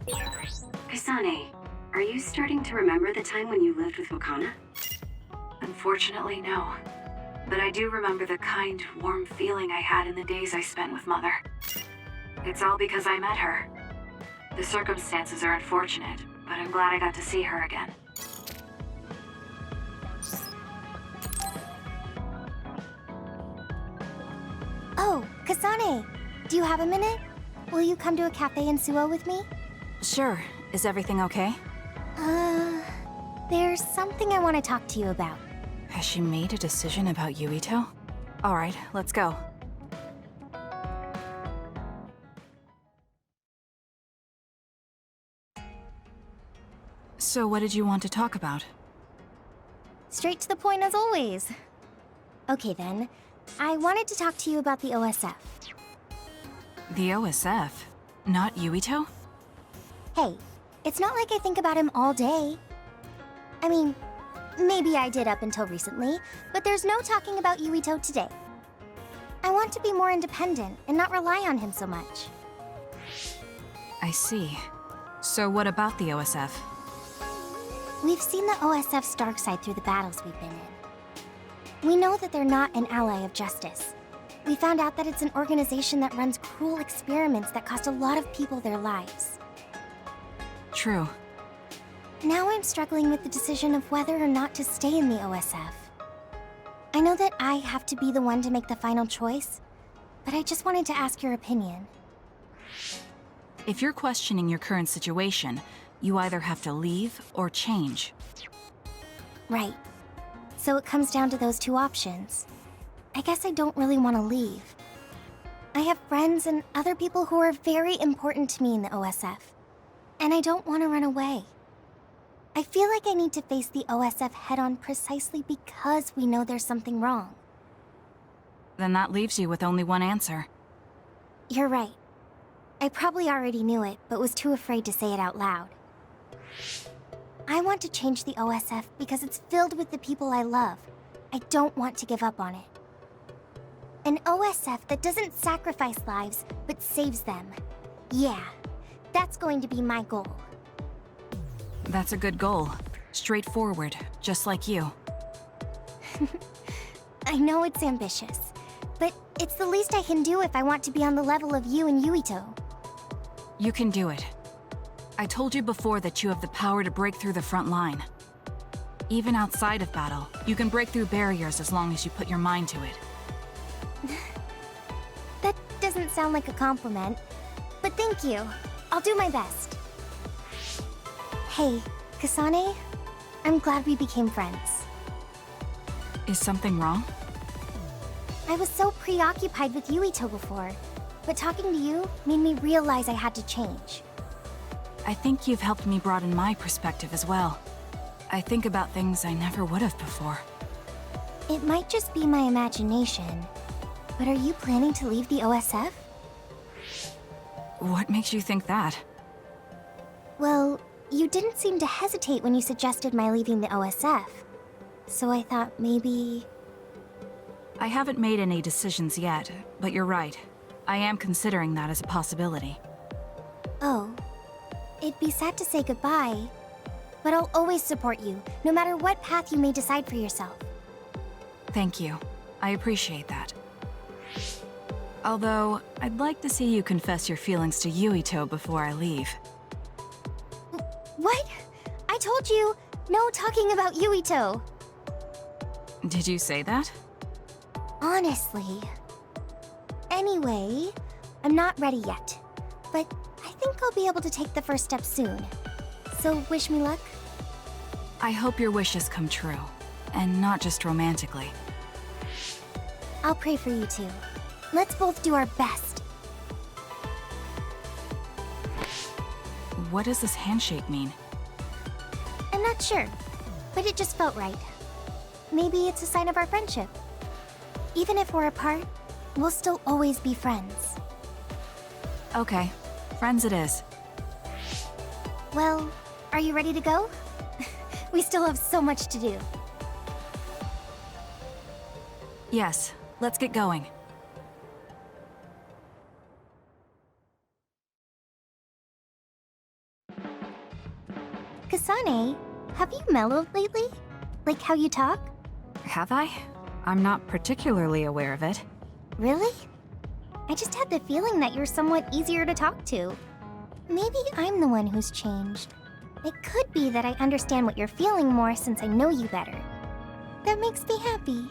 Kasane, are you starting to remember the time when you lived with Wakana? Unfortunately, no. But I do remember the kind, warm feeling I had in the days I spent with Mother. It's all because I met her. The circumstances are unfortunate, but I'm glad I got to see her again. Oh, Kasane! Do you have a minute? Will you come to a cafe in Suo with me? Sure. Is everything okay? There's something I want to talk to you about. Has she made a decision about Yuito? Alright, let's go. So what did you want to talk about? Straight to the point as always. Okay then, I wanted to talk to you about the OSF. The OSF? Not Yuito? Hey, it's not like I think about him all day. I mean, maybe I did up until recently, but there's no talking about Yuito today. I want to be more independent and not rely on him so much. I see. So what about the OSF? We've seen the OSF's dark side through the battles we've been in. We know that they're not an ally of justice. We found out that it's an organization that runs cruel experiments that cost a lot of people their lives. True. Now I'm struggling with the decision of whether or not to stay in the OSF. I know that I have to be the one to make the final choice, but I just wanted to ask your opinion. If you're questioning your current situation, you either have to leave or change. Right. So it comes down to those two options. I guess I don't really want to leave. I have friends and other people who are very important to me in the OSF, and I don't want to run away. I feel like I need to face the OSF head-on precisely because we know there's something wrong. Then that leaves you with only one answer. You're right. I probably already knew it, but was too afraid to say it out loud. I want to change the OSF because it's filled with the people I love. I don't want to give up on it. An OSF that doesn't sacrifice lives, but saves them. Yeah, that's going to be my goal. That's a good goal. Straightforward, just like you. I know it's ambitious, but it's the least I can do if I want to be on the level of you and Yuito. You can do it. I told you before that you have the power to break through the front line. Even outside of battle, you can break through barriers as long as you put your mind to it. That doesn't sound like a compliment, but thank you. I'll do my best. Hey, Kasane, I'm glad we became friends. Is something wrong? I was so preoccupied with Yuito before, but talking to you made me realize I had to change. I think you've helped me broaden my perspective as well. I think about things I never would have before. It might just be my imagination, but are you planning to leave the OSF? What makes you think that? Well, you didn't seem to hesitate when you suggested my leaving the OSF, so I thought maybe... I haven't made any decisions yet, but you're right. I am considering that as a possibility. Oh. It'd be sad to say goodbye, but I'll always support you, no matter what path you may decide for yourself. Thank you. I appreciate that. Although, I'd like to see you confess your feelings to Yuito before I leave. What? I told you, no talking about Yuito. Did you say that? Honestly. Anyway, I'm not ready yet, but I think I'll be able to take the first step soon. So wish me luck? I hope your wishes come true, and not just romantically. I'll pray for you too. Let's both do our best. What does this handshake mean? I'm not sure, but it just felt right. Maybe it's a sign of our friendship. Even if we're apart, we'll still always be friends. Okay, friends it is. Well, are you ready to go? We still have so much to do. Yes, let's get going. Kasane, have you mellowed lately? Like how you talk? Have I? I'm not particularly aware of it. Really? I just had the feeling that you're somewhat easier to talk to. Maybe I'm the one who's changed. It could be that I understand what you're feeling more since I know you better. That makes me happy.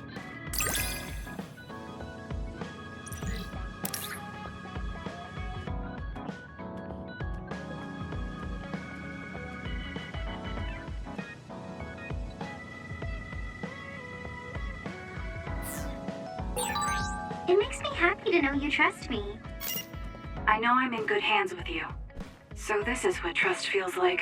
It makes me happy to know you trust me. I know I'm in good hands with you. So this is what trust feels like.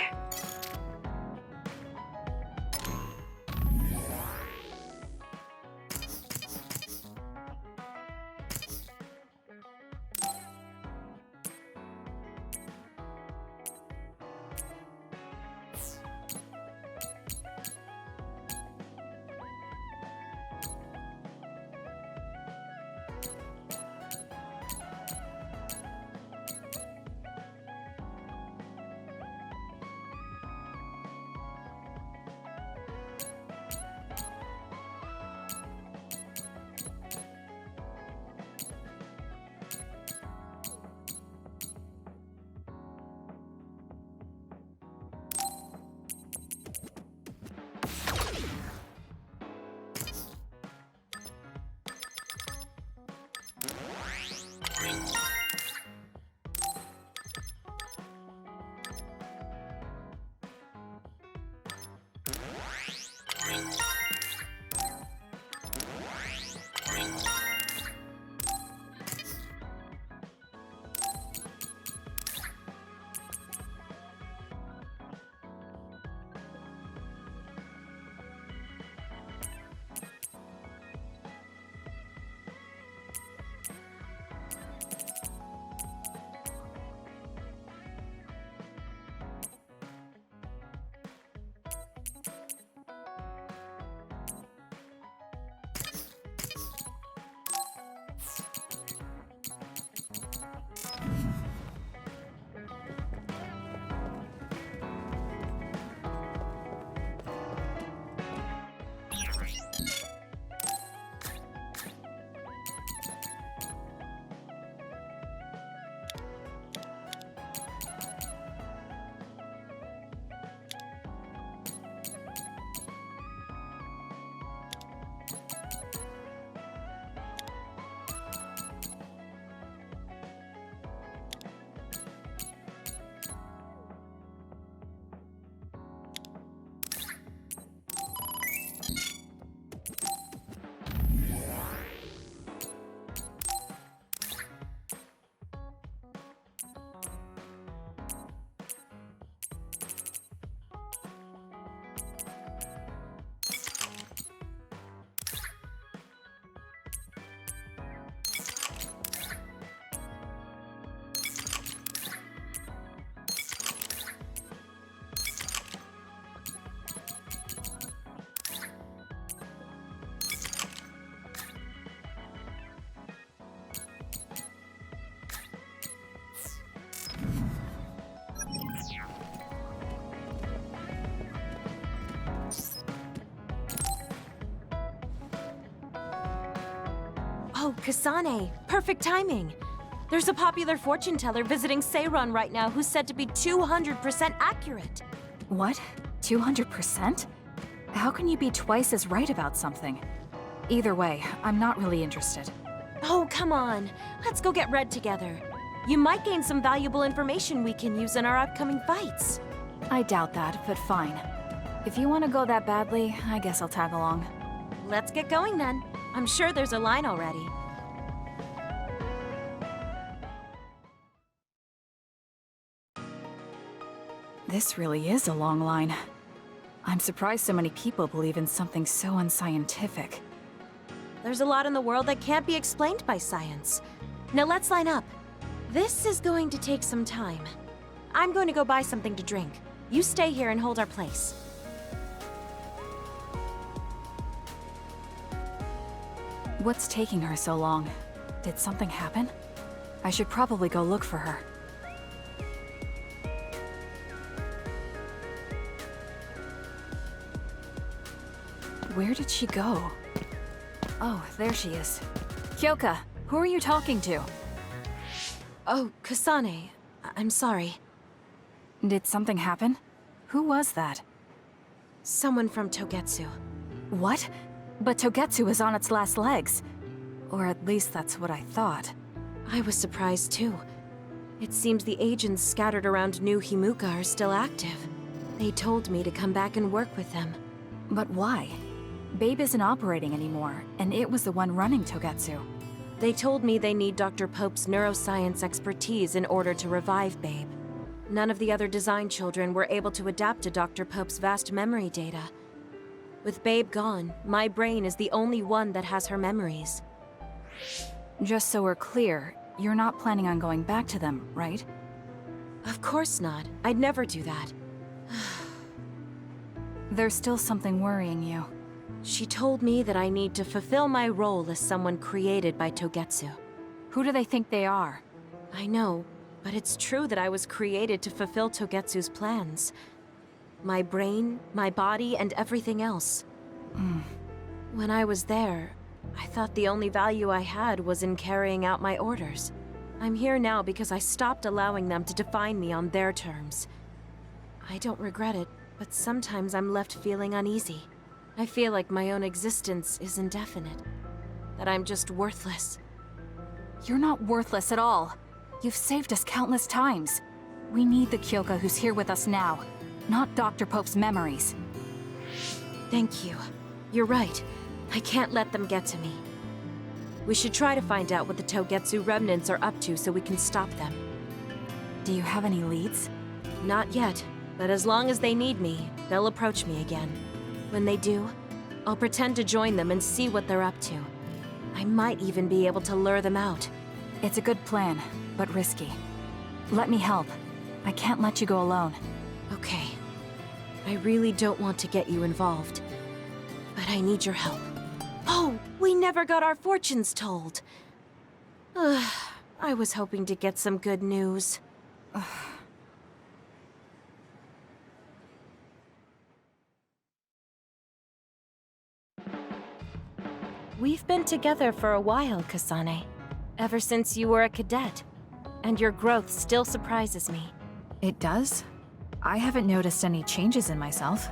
Oh, Kasane, perfect timing. There's a popular fortune teller visiting Seiron right now who's said to be 200% accurate. What? 200%? How can you be twice as right about something? Either way, I'm not really interested. Oh, come on. Let's go get Red together. You might gain some valuable information we can use in our upcoming fights. I doubt that, but fine. If you want to go that badly, I guess I'll tag along. Let's get going then. I'm sure there's a line already. This really is a long line. I'm surprised so many people believe in something so unscientific. There's a lot in the world that can't be explained by science. Now let's line up. This is going to take some time. I'm going to go buy something to drink. You stay here and hold our place. What's taking her so long? Did something happen? I should probably go look for her. Where did she go? Oh, there she is. Kyoka, who are you talking to? Oh, Kasane. I'm sorry. Did something happen? Who was that? Someone from Togetsu. What? But Togetsu is on its last legs. Or at least that's what I thought. I was surprised too. It seems the agents scattered around New Himuka are still active. They told me to come back and work with them. But why? Babe isn't operating anymore, and it was the one running Togetsu. They told me they need Dr. Pope's neuroscience expertise in order to revive Babe. None of the other design children were able to adapt to Dr. Pope's vast memory data. With Babe gone, my brain is the only one that has her memories. Just so we're clear, you're not planning on going back to them, right? Of course not. I'd never do that. There's still something worrying you. She told me that I need to fulfill my role as someone created by Togetsu. Who do they think they are? I know, but it's true that I was created to fulfill Togetsu's plans. My brain, my body, and everything else. When I was there, I thought the only value I had was in carrying out my orders. I'm here now because I stopped allowing them to define me on their terms. I don't regret it, but sometimes I'm left feeling uneasy. I feel like my own existence is indefinite. That I'm just worthless. You're not worthless at all. You've saved us countless times. We need the Kyoka who's here with us now, not Dr. Pope's memories. Thank you. You're right. I can't let them get to me. We should try to find out what the Togetsu remnants are up to so we can stop them. Do you have any leads? Not yet, but as long as they need me, they'll approach me again. When they do, I'll pretend to join them and see what they're up to. I might even be able to lure them out. It's a good plan, but risky. Let me help. I can't let you go alone. Okay. I really don't want to get you involved, but I need your help. Oh, we never got our fortunes told. I was hoping to get some good news. We've been together for a while, Kasane. Ever since you were a cadet. And your growth still surprises me. It does? I haven't noticed any changes in myself.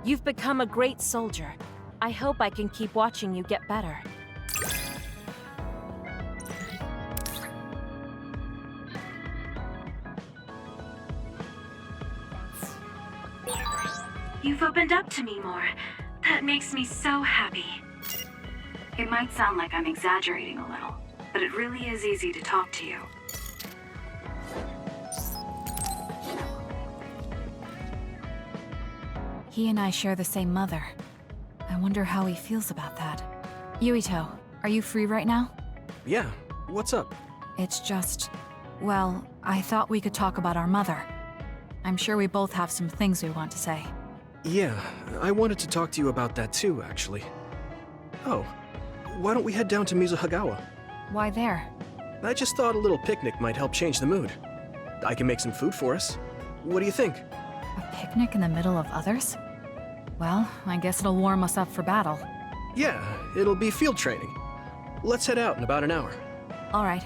You've become a great soldier. I hope I can keep watching you get better. You've opened up to me more. That makes me so happy. It might sound like I'm exaggerating a little, but it really is easy to talk to you. He and I share the same mother. I wonder how he feels about that. Yuito, are you free right now? Yeah, what's up? It's just... well, I thought we could talk about our mother. I'm sure we both have some things we want to say. Yeah, I wanted to talk to you about that too, actually. Oh, why don't we head down to Mizuhagawa? Why there? I just thought a little picnic might help change the mood. I can make some food for us. What do you think? A picnic in the middle of others? Well, I guess it'll warm us up for battle. Yeah, it'll be field training. Let's head out in about an hour. All right.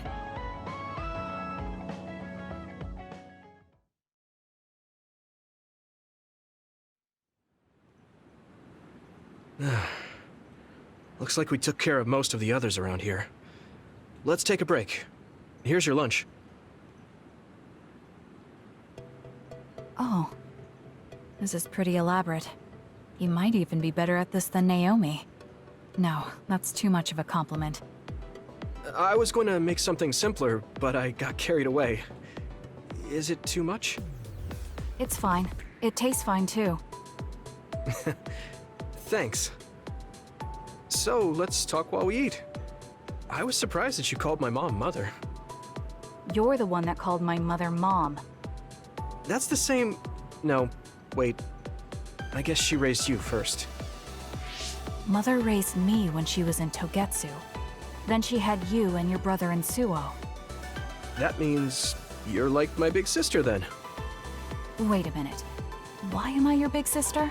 Looks like we took care of most of the others around here. Let's take a break. Here's your lunch. Oh. This is pretty elaborate. You might even be better at this than Naomi. No, that's too much of a compliment. I was going to make something simpler, but I got carried away. Is it too much? It's fine. It tastes fine too. Thanks. So, let's talk while we eat. I was surprised that you called my mom Mother. You're the one that called my mother Mom. That's the same... No, wait. I guess she raised you first. Mother raised me when she was in Togetsu. Then she had you and your brother in Suo. That means you're like my big sister then. Wait a minute. Why am I your big sister?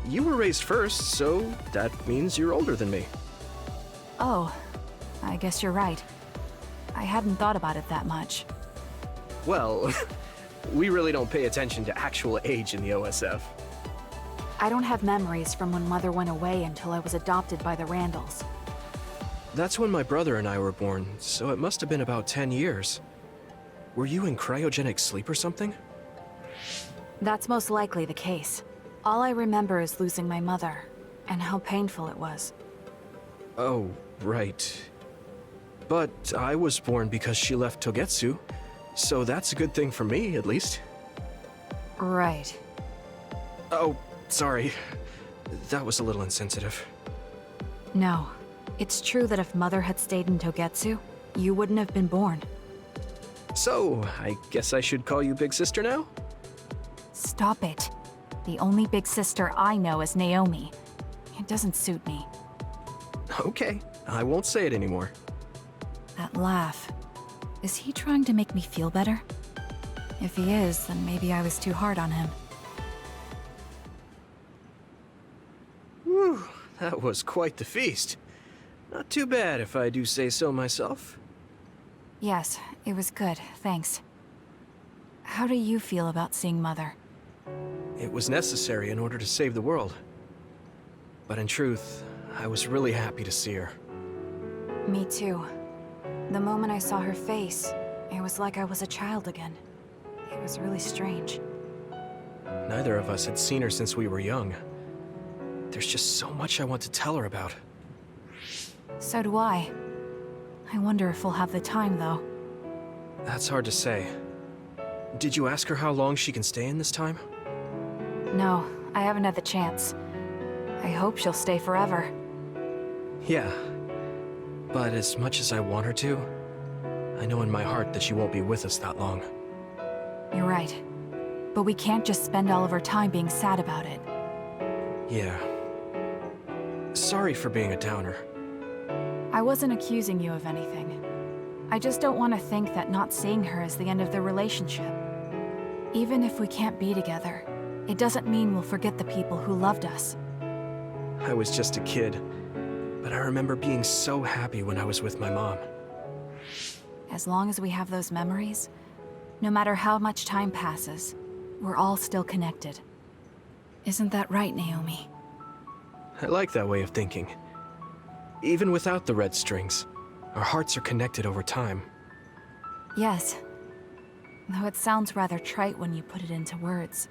you were raised first, so that means you're older than me. Oh, I guess you're right. I hadn't thought about it that much. Well, we really don't pay attention to actual age in the OSF. I don't have memories from when Mother went away until I was adopted by the Randalls. That's when my brother and I were born, so it must have been about 10 years. Were you in cryogenic sleep or something? That's most likely the case. All I remember is losing my mother, and how painful it was. Oh, right. But I was born because she left Togetsu, so that's a good thing for me, at least. Right. Oh, sorry. That was a little insensitive. No. It's true that if Mother had stayed in Togetsu, you wouldn't have been born. So, I guess I should call you Big Sister now? Stop it. The only big sister I know is Naomi. It doesn't suit me. Okay, I won't say it anymore. That laugh. Is he trying to make me feel better? If he is, then maybe I was too hard on him. Whew, that was quite the feast. Not too bad if I do say so myself. Yes, it was good, thanks. How do you feel about seeing Mother? It was necessary in order to save the world. But in truth, I was really happy to see her. Me too. The moment I saw her face, it was like I was a child again. It was really strange. Neither of us had seen her since we were young. There's just so much I want to tell her about. So do I. I wonder if we'll have the time, though. That's hard to say. Did you ask her how long she can stay in this time? No, I haven't had the chance. I hope she'll stay forever. Yeah. But as much as I want her to, I know in my heart that she won't be with us that long. You're right. But we can't just spend all of our time being sad about it. Yeah. Sorry for being a downer. I wasn't accusing you of anything. I just don't want to think that not seeing her is the end of the relationship. Even if we can't be together, it doesn't mean we'll forget the people who loved us. I was just a kid, but I remember being so happy when I was with my mom. As long as we have those memories, no matter how much time passes, we're all still connected. Isn't that right, Naomi? I like that way of thinking. Even without the red strings, our hearts are connected over time. Yes. Though it sounds rather trite when you put it into words.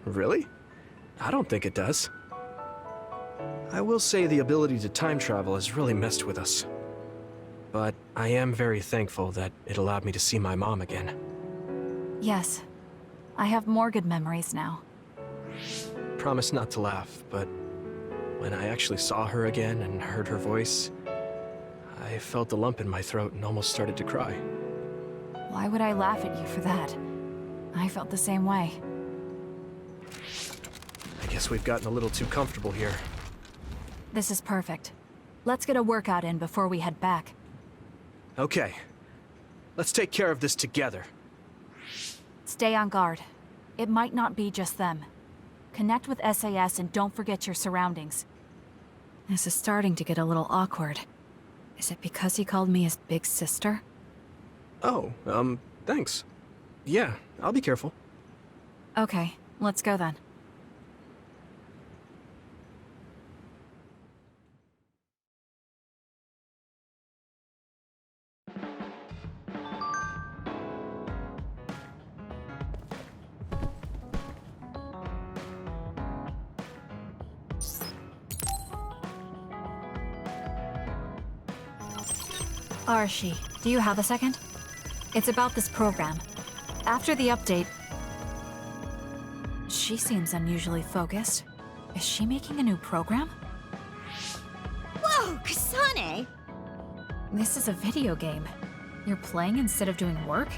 Really? I don't think it does. I will say the ability to time travel has really messed with us. But I am very thankful that it allowed me to see my mom again. Yes. I have more good memories now. Promise not to laugh, but when I actually saw her again and heard her voice, I felt a lump in my throat and almost started to cry. Why would I laugh at you for that? I felt the same way. I guess we've gotten a little too comfortable here. This is perfect. Let's get a workout in before we head back. Okay. Let's take care of this together. Stay on guard. It might not be just them. Connect with SAS and don't forget your surroundings. This is starting to get a little awkward. Is it because he called me his big sister? Oh, thanks. Yeah, I'll be careful. Okay, let's go then. Arshi, do you have a second? It's about this program. After the update... She seems unusually focused. Is she making a new program? Whoa, Kasane! This is a video game. You're playing instead of doing work?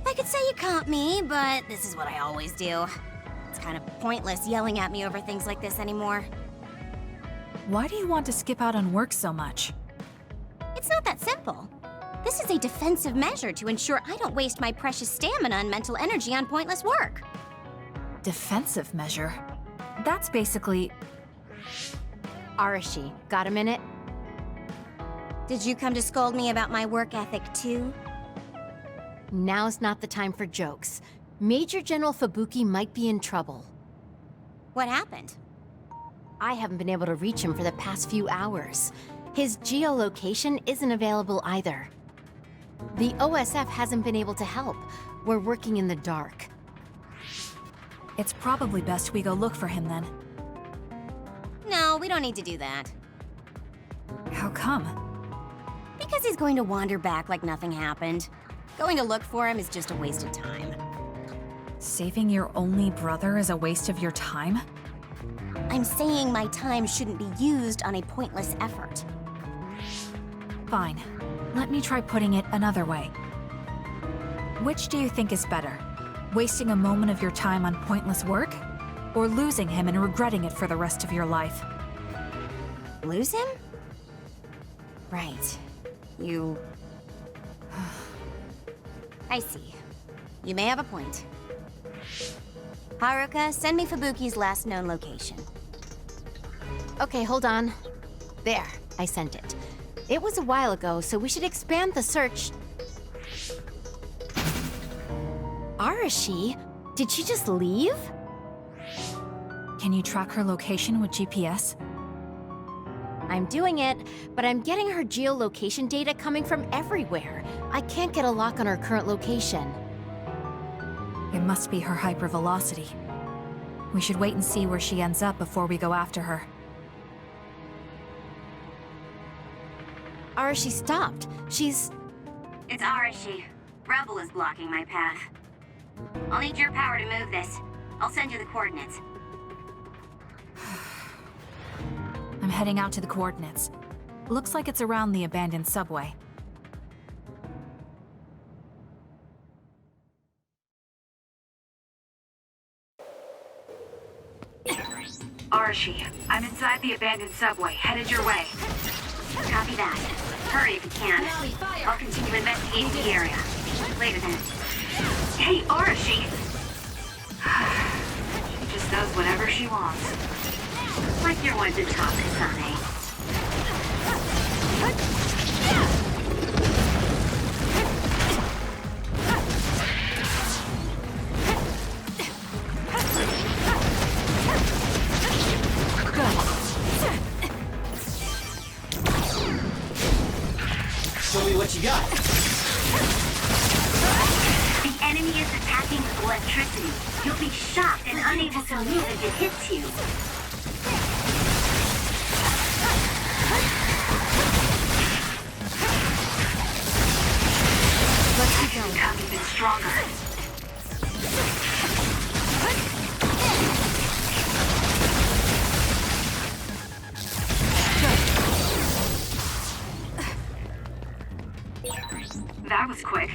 I could say you caught me, but this is what I always do. It's kind of pointless yelling at me over things like this anymore. Why do you want to skip out on work so much? It's not that simple. This is a defensive measure to ensure I don't waste my precious stamina and mental energy on pointless work. Defensive measure? That's basically... Arashi, got a minute? Did you come to scold me about my work ethic too? Now's not the time for jokes. Major General Fubuki might be in trouble. What happened? I haven't been able to reach him for the past few hours. His geolocation isn't available either. The OSF hasn't been able to help. We're working in the dark. It's probably best we go look for him then. No, we don't need to do that. How come? Because he's going to wander back like nothing happened. Going to look for him is just a waste of time. Saving your only brother is a waste of your time? I'm saying my time shouldn't be used on a pointless effort. Fine. Let me try putting it another way. Which do you think is better? Wasting a moment of your time on pointless work? Or losing him and regretting it for the rest of your life? Lose him? Right. You... I see. You may have a point. Haruka, send me Fubuki's last known location. Okay, hold on. There, I sent it. It was a while ago, so we should expand the search. Arashi? Did she just leave? Can you track her location with GPS? I'm doing it, but I'm getting her geolocation data coming from everywhere. I can't get a lock on her current location. It must be her hypervelocity. We should wait and see where she ends up before we go after her. Arashi stopped. She's... It's Arashi. Rebel is blocking my path. I'll need your power to move this. I'll send you the coordinates. I'm heading out to the coordinates. Looks like it's around the abandoned subway. Arashi, I'm inside the abandoned subway, headed your way. Copy that. Hurry if you can. I'll continue investigating the area. Later then. Hey, Arashi! She just does whatever she wants. Like you're one to talk, Kasane. Show me what you got. The enemy is attacking with electricity. You'll be shocked and unable to move if it hits you. Let's keep going. Become even stronger. That was quick.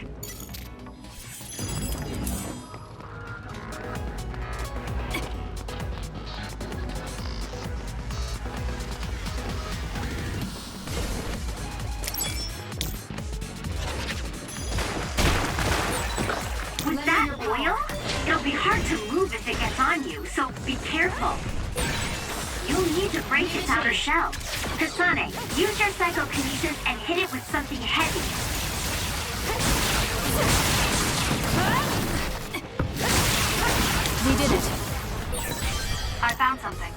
With that oil, it'll be hard to move if it gets on you, so be careful. You'll need to break its outer shell. Kasane, use your psychokinesis and hit it with something heavy. We did it. I found something.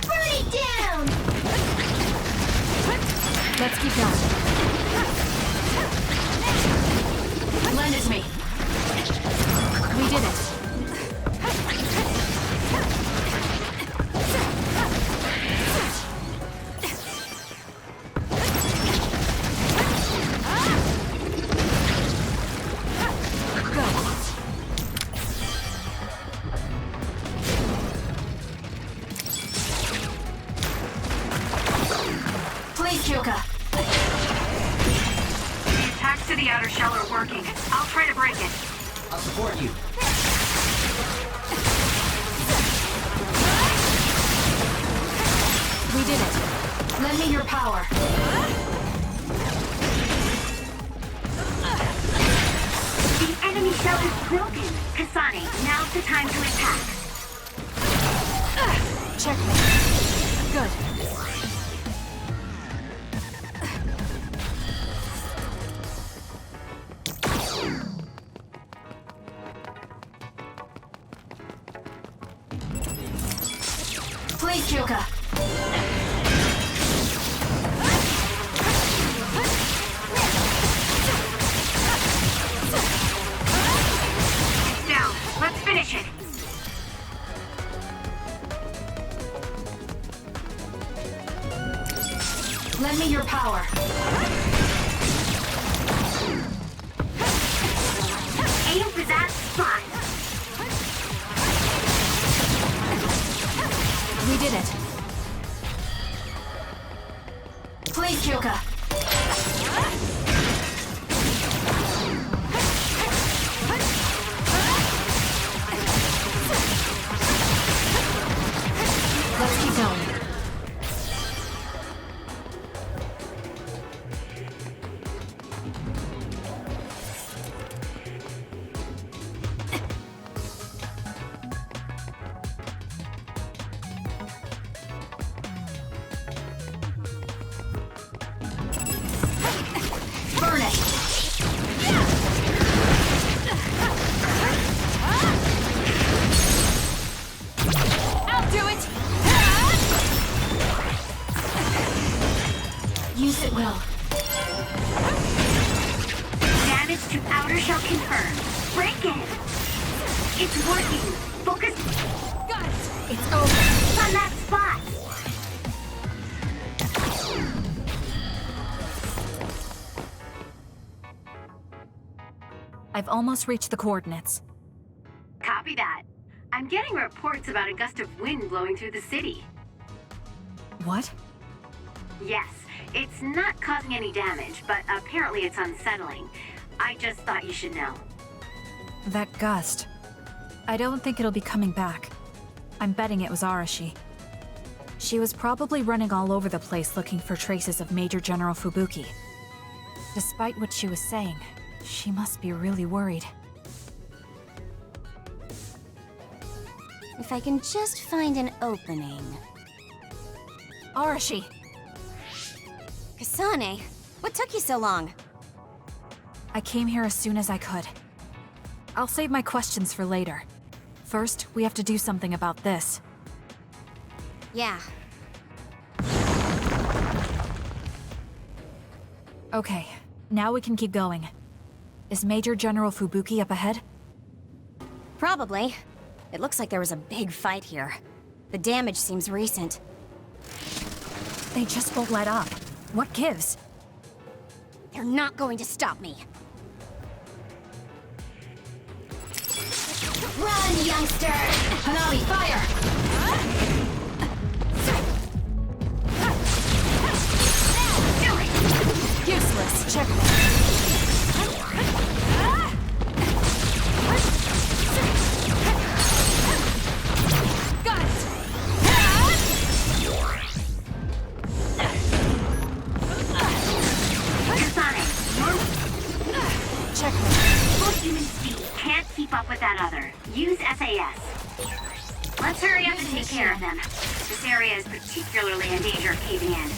Burn it down! Let's keep going. Lend it to me. We did it. Please, Kyoka. The attacks to the outer shell are working. I'll try to break it. I'll support you. We did it. Lend me your power. enemy shell is broken. Kasane, now's the time to attack. Checkmate. Good. Please, Kyoka. Now, let's finish it. Lend me your power. Aim for that spot. We did it. Please, Kyoka. Let's keep going. Burn it! I'll do it! Use it well. Damage to outer shell confirmed. Break it. It's working. Focus Got it! It's over. on that spot. I've almost reached the coordinates. Copy that. I'm getting reports about a gust of wind blowing through the city. What? Yes, it's not causing any damage, but apparently it's unsettling. I just thought you should know. That gust. I don't think it'll be coming back. I'm betting it was Arashi. She was probably running all over the place looking for traces of Major General Fubuki. Despite what she was saying, she must be really worried. If I can just find an opening. Arashi! Kasane, what took you so long? I came here as soon as I could. I'll save my questions for later. First, we have to do something about this. Yeah. Okay, now we can keep going. Is Major General Fubuki up ahead? Probably. It looks like there was a big fight here. The damage seems recent. They just won't let up. What gives? They're not going to stop me. Run, youngster! Hanami, fire! Do it. Useless. Check. Got it. Kasane, Check. full human speed can't keep up with that other. Use SAS. Let's hurry up and take care of them. This area is particularly in danger of caving in.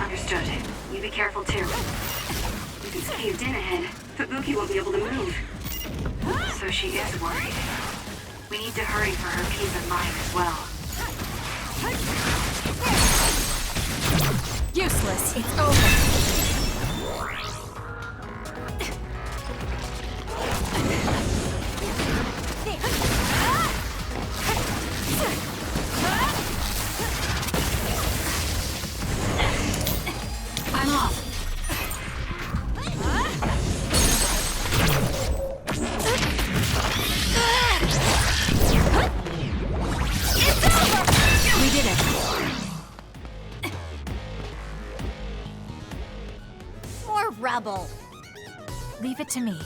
Understood. You be careful too. If it's caved in ahead, Fubuki won't be able to move. So she is worried. We need to hurry for her peace of mind as well. Useless. It's over. I'm off. It's over! We did it. More rubble. Leave it to me.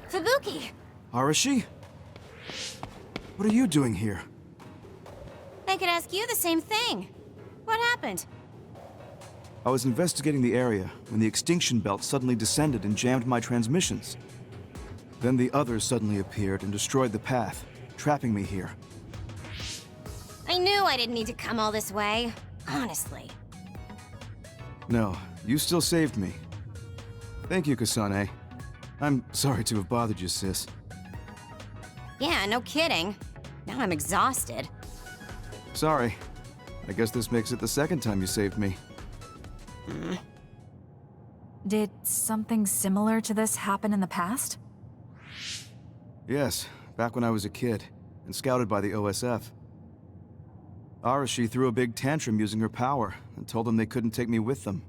Fubuki! Arashi? What are you doing here? could ask you the same thing. What happened? I was investigating the area when the extinction belt suddenly descended and jammed my transmissions. Then the others suddenly appeared and destroyed the path, trapping me here. I knew I didn't need to come all this way. Honestly. No, you still saved me. Thank you, Kasane. I'm sorry to have bothered you, sis. Yeah, no kidding. Now I'm exhausted. Sorry. I guess this makes it the second time you saved me. Did something similar to this happen in the past? Yes, back when I was a kid, and scouted by the OSF. Arashi threw a big tantrum using her power, and told them they couldn't take me with them.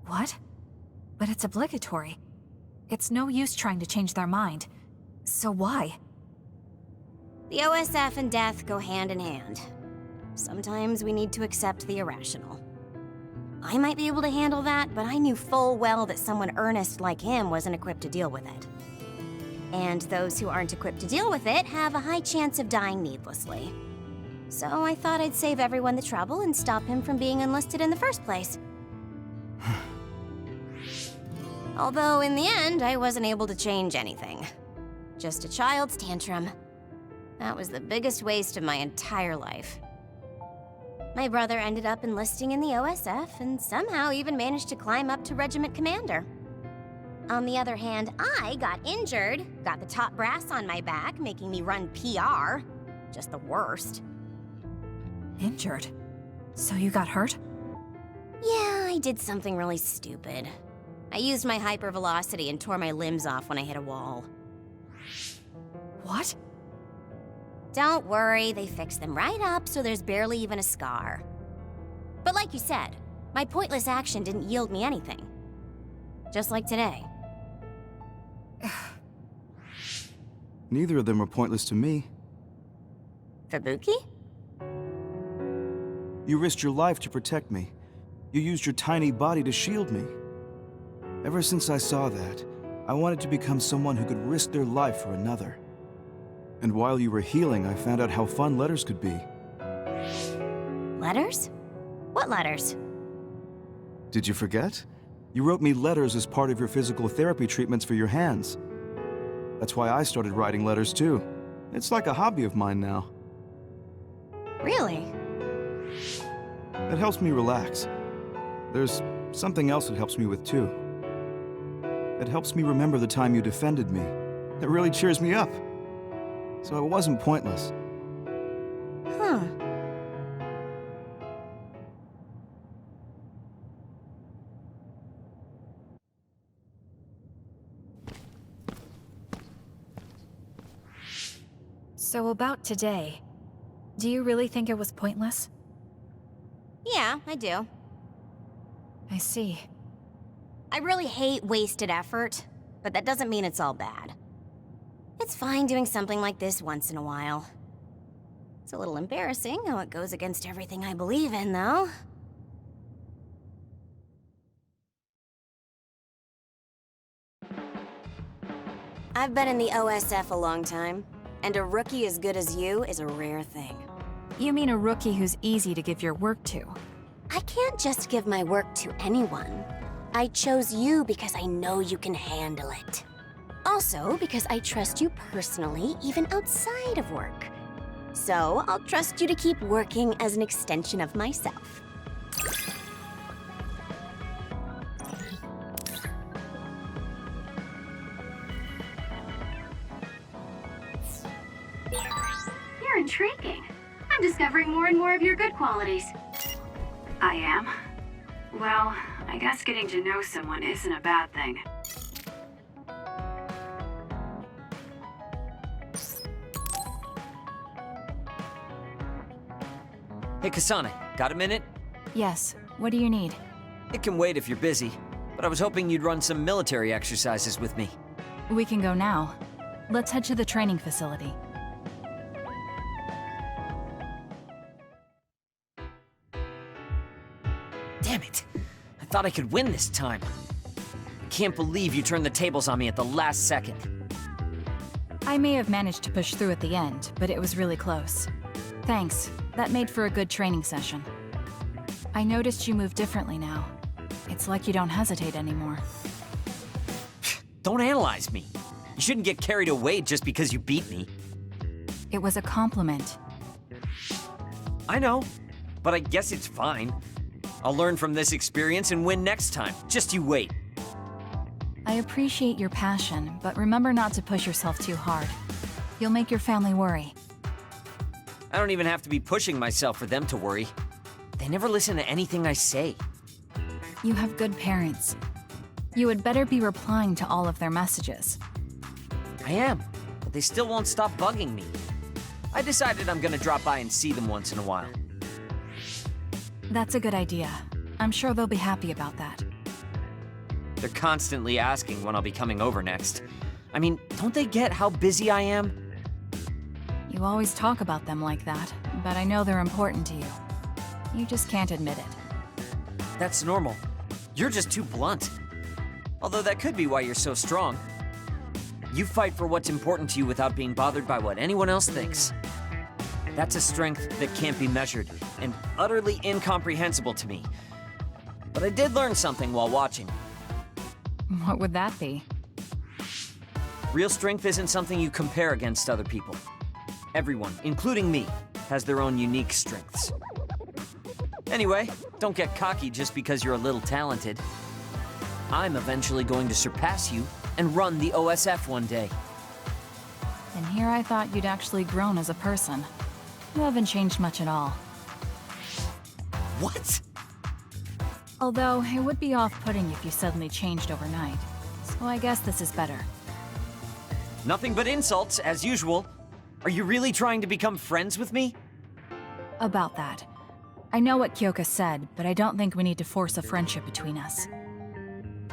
What? But it's obligatory. It's no use trying to change their mind. So why? The OSF and death go hand in hand. Sometimes we need to accept the irrational. I might be able to handle that, but I knew full well that someone earnest like him wasn't equipped to deal with it. And those who aren't equipped to deal with it have a high chance of dying needlessly. So I thought I'd save everyone the trouble and stop him from being enlisted in the first place. Although in the end, I wasn't able to change anything. Just a child's tantrum. That was the biggest waste of my entire life. My brother ended up enlisting in the OSF and somehow even managed to climb up to regiment commander. On the other hand, I got injured, got the top brass on my back, making me run PR. Just the worst. Injured? So you got hurt? Yeah, I did something really stupid. I used my hypervelocity and tore my limbs off when I hit a wall. What? Don't worry, they fixed them right up so there's barely even a scar. But like you said, my pointless action didn't yield me anything. Just like today. Neither of them were pointless to me. Fubuki? You risked your life to protect me. You used your tiny body to shield me. Ever since I saw that, I wanted to become someone who could risk their life for another. And while you were healing, I found out how fun letters could be. Letters? What letters? Did you forget? You wrote me letters as part of your physical therapy treatments for your hands. That's why I started writing letters too. It's like a hobby of mine now. Really? It helps me relax. There's something else it helps me with too. It helps me remember the time you defended me. It really cheers me up. So it wasn't pointless. Huh. So about today, do you really think it was pointless? Yeah, I do. I see. I really hate wasted effort, but that doesn't mean it's all bad. It's fine doing something like this once in a while. It's a little embarrassing how it goes against everything I believe in, though. I've been in the OSF a long time, and a rookie as good as you is a rare thing. You mean a rookie who's easy to give your work to? I can't just give my work to anyone. I chose you because I know you can handle it. Also, because I trust you personally, even outside of work. So, I'll trust you to keep working as an extension of myself. You're intriguing. I'm discovering more and more of your good qualities. I am. Well, I guess getting to know someone isn't a bad thing. Hey, Kasane, got a minute? Yes. What do you need? It can wait if you're busy, but I was hoping you'd run some military exercises with me. We can go now. Let's head to the training facility. Damn it! I thought I could win this time. I can't believe you turned the tables on me at the last second. I may have managed to push through at the end, but it was really close. Thanks. That made for a good training session. I noticed you move differently now. It's like you don't hesitate anymore. Don't analyze me. You shouldn't get carried away just because you beat me. It was a compliment. I know, but I guess it's fine. I'll learn from this experience and win next time. Just you wait. I appreciate your passion, but remember not to push yourself too hard. You'll make your family worry. I don't even have to be pushing myself for them to worry. They never listen to anything I say. You have good parents. You had better be replying to all of their messages. I am, but they still won't stop bugging me. I decided I'm gonna drop by and see them once in a while. That's a good idea. I'm sure they'll be happy about that. They're constantly asking when I'll be coming over next. I mean, don't they get how busy I am? You always talk about them like that, but I know they're important to you. You just can't admit it. That's normal. You're just too blunt. Although that could be why you're so strong. You fight for what's important to you without being bothered by what anyone else thinks. That's a strength that can't be measured, and utterly incomprehensible to me. But I did learn something while watching. What would that be? Real strength isn't something you compare against other people. Everyone, including me, has their own unique strengths. Anyway, don't get cocky just because you're a little talented. I'm eventually going to surpass you and run the OSF one day. And here I thought you'd actually grown as a person. You haven't changed much at all. What? Although, it would be off-putting if you suddenly changed overnight. So I guess this is better. Nothing but insults, as usual. Are you really trying to become friends with me? About that. I know what Kyoka said, but I don't think we need to force a friendship between us.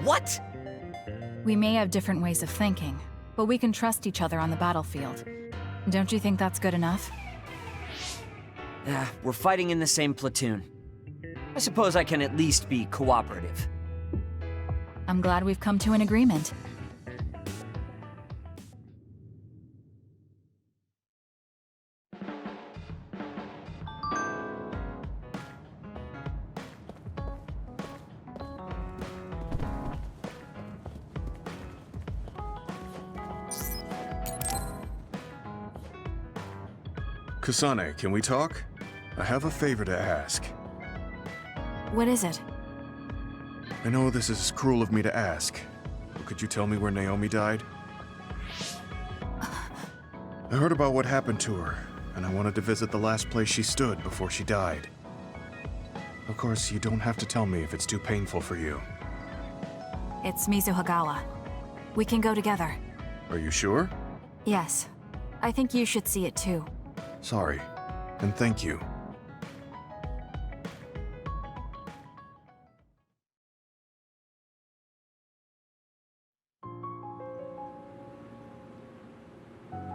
What? We may have different ways of thinking, but we can trust each other on the battlefield. Don't you think that's good enough? Yeah, we're fighting in the same platoon. I suppose I can at least be cooperative. I'm glad we've come to an agreement. Kasane, can we talk? I have a favor to ask. What is it? I know this is cruel of me to ask, but could you tell me where Naomi died? I heard about what happened to her, and I wanted to visit the last place she stood before she died. Of course, you don't have to tell me if it's too painful for you. It's Mizuhagawa. We can go together. Are you sure? Yes. I think you should see it too. Sorry, and thank you.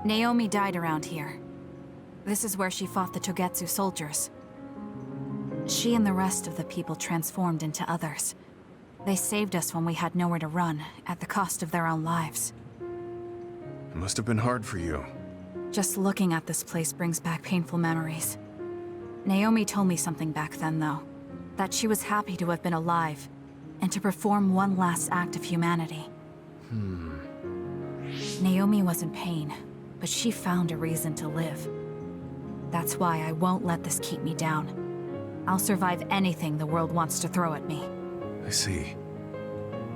Naomi died around here. This is where she fought the Togetsu soldiers. She and the rest of the people transformed into others. They saved us when we had nowhere to run, at the cost of their own lives. It must have been hard for you. Just looking at this place brings back painful memories. Naomi told me something back then, though. That she was happy to have been alive, and to perform one last act of humanity. Naomi was in pain, but she found a reason to live. That's why I won't let this keep me down. I'll survive anything the world wants to throw at me. I see.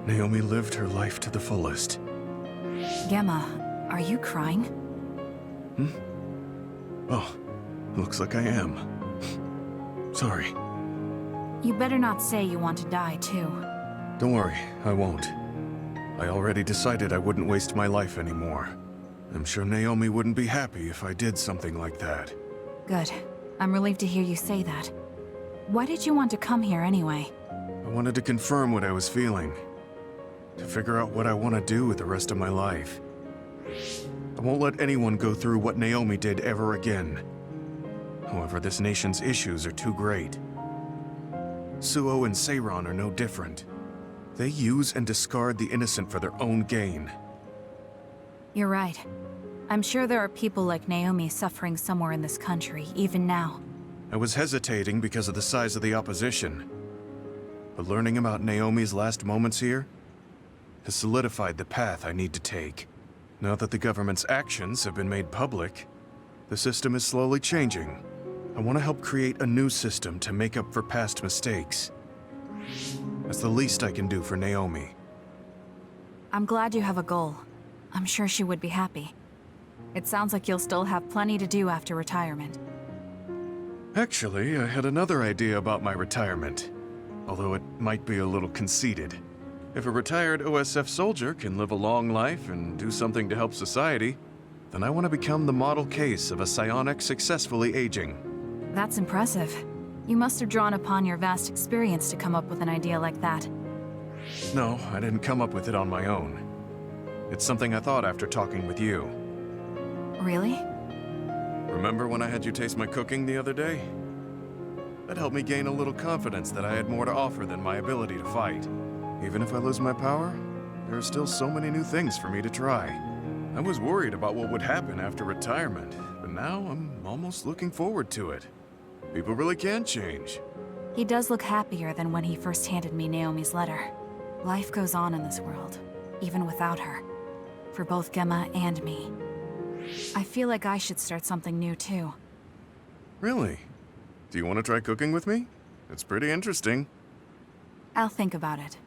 Naomi lived her life to the fullest. Gemma, are you crying? Oh, looks like I am. Sorry. You better not say you want to die, too. Don't worry, I won't. I already decided I wouldn't waste my life anymore. I'm sure Naomi wouldn't be happy if I did something like that. Good. I'm relieved to hear you say that. Why did you want to come here anyway? I wanted to confirm what I was feeling. To figure out what I want to do with the rest of my life. I won't let anyone go through what Naomi did ever again. However, this nation's issues are too great. Suo and Seiron are no different. They use and discard the innocent for their own gain. You're right. I'm sure there are people like Naomi suffering somewhere in this country, even now. I was hesitating because of the size of the opposition. But learning about Naomi's last moments here has solidified the path I need to take. Now that the government's actions have been made public, the system is slowly changing. I want to help create a new system to make up for past mistakes. That's the least I can do for Naomi. I'm glad you have a goal. I'm sure she would be happy. It sounds like you'll still have plenty to do after retirement. Actually, I had another idea about my retirement, although it might be a little conceited. If a retired OSF soldier can live a long life and do something to help society, then I want to become the model case of a psionic successfully aging. That's impressive. You must have drawn upon your vast experience to come up with an idea like that. No, I didn't come up with it on my own. It's something I thought after talking with you. Really? Remember when I had you taste my cooking the other day? That helped me gain a little confidence that I had more to offer than my ability to fight. Even if I lose my power, there are still so many new things for me to try. I was worried about what would happen after retirement, but now I'm almost looking forward to it. People really can change. He does look happier than when he first handed me Naomi's letter. Life goes on in this world, even without her. For both Gemma and me. I feel like I should start something new too. Really? Do you want to try cooking with me? It's pretty interesting. I'll think about it.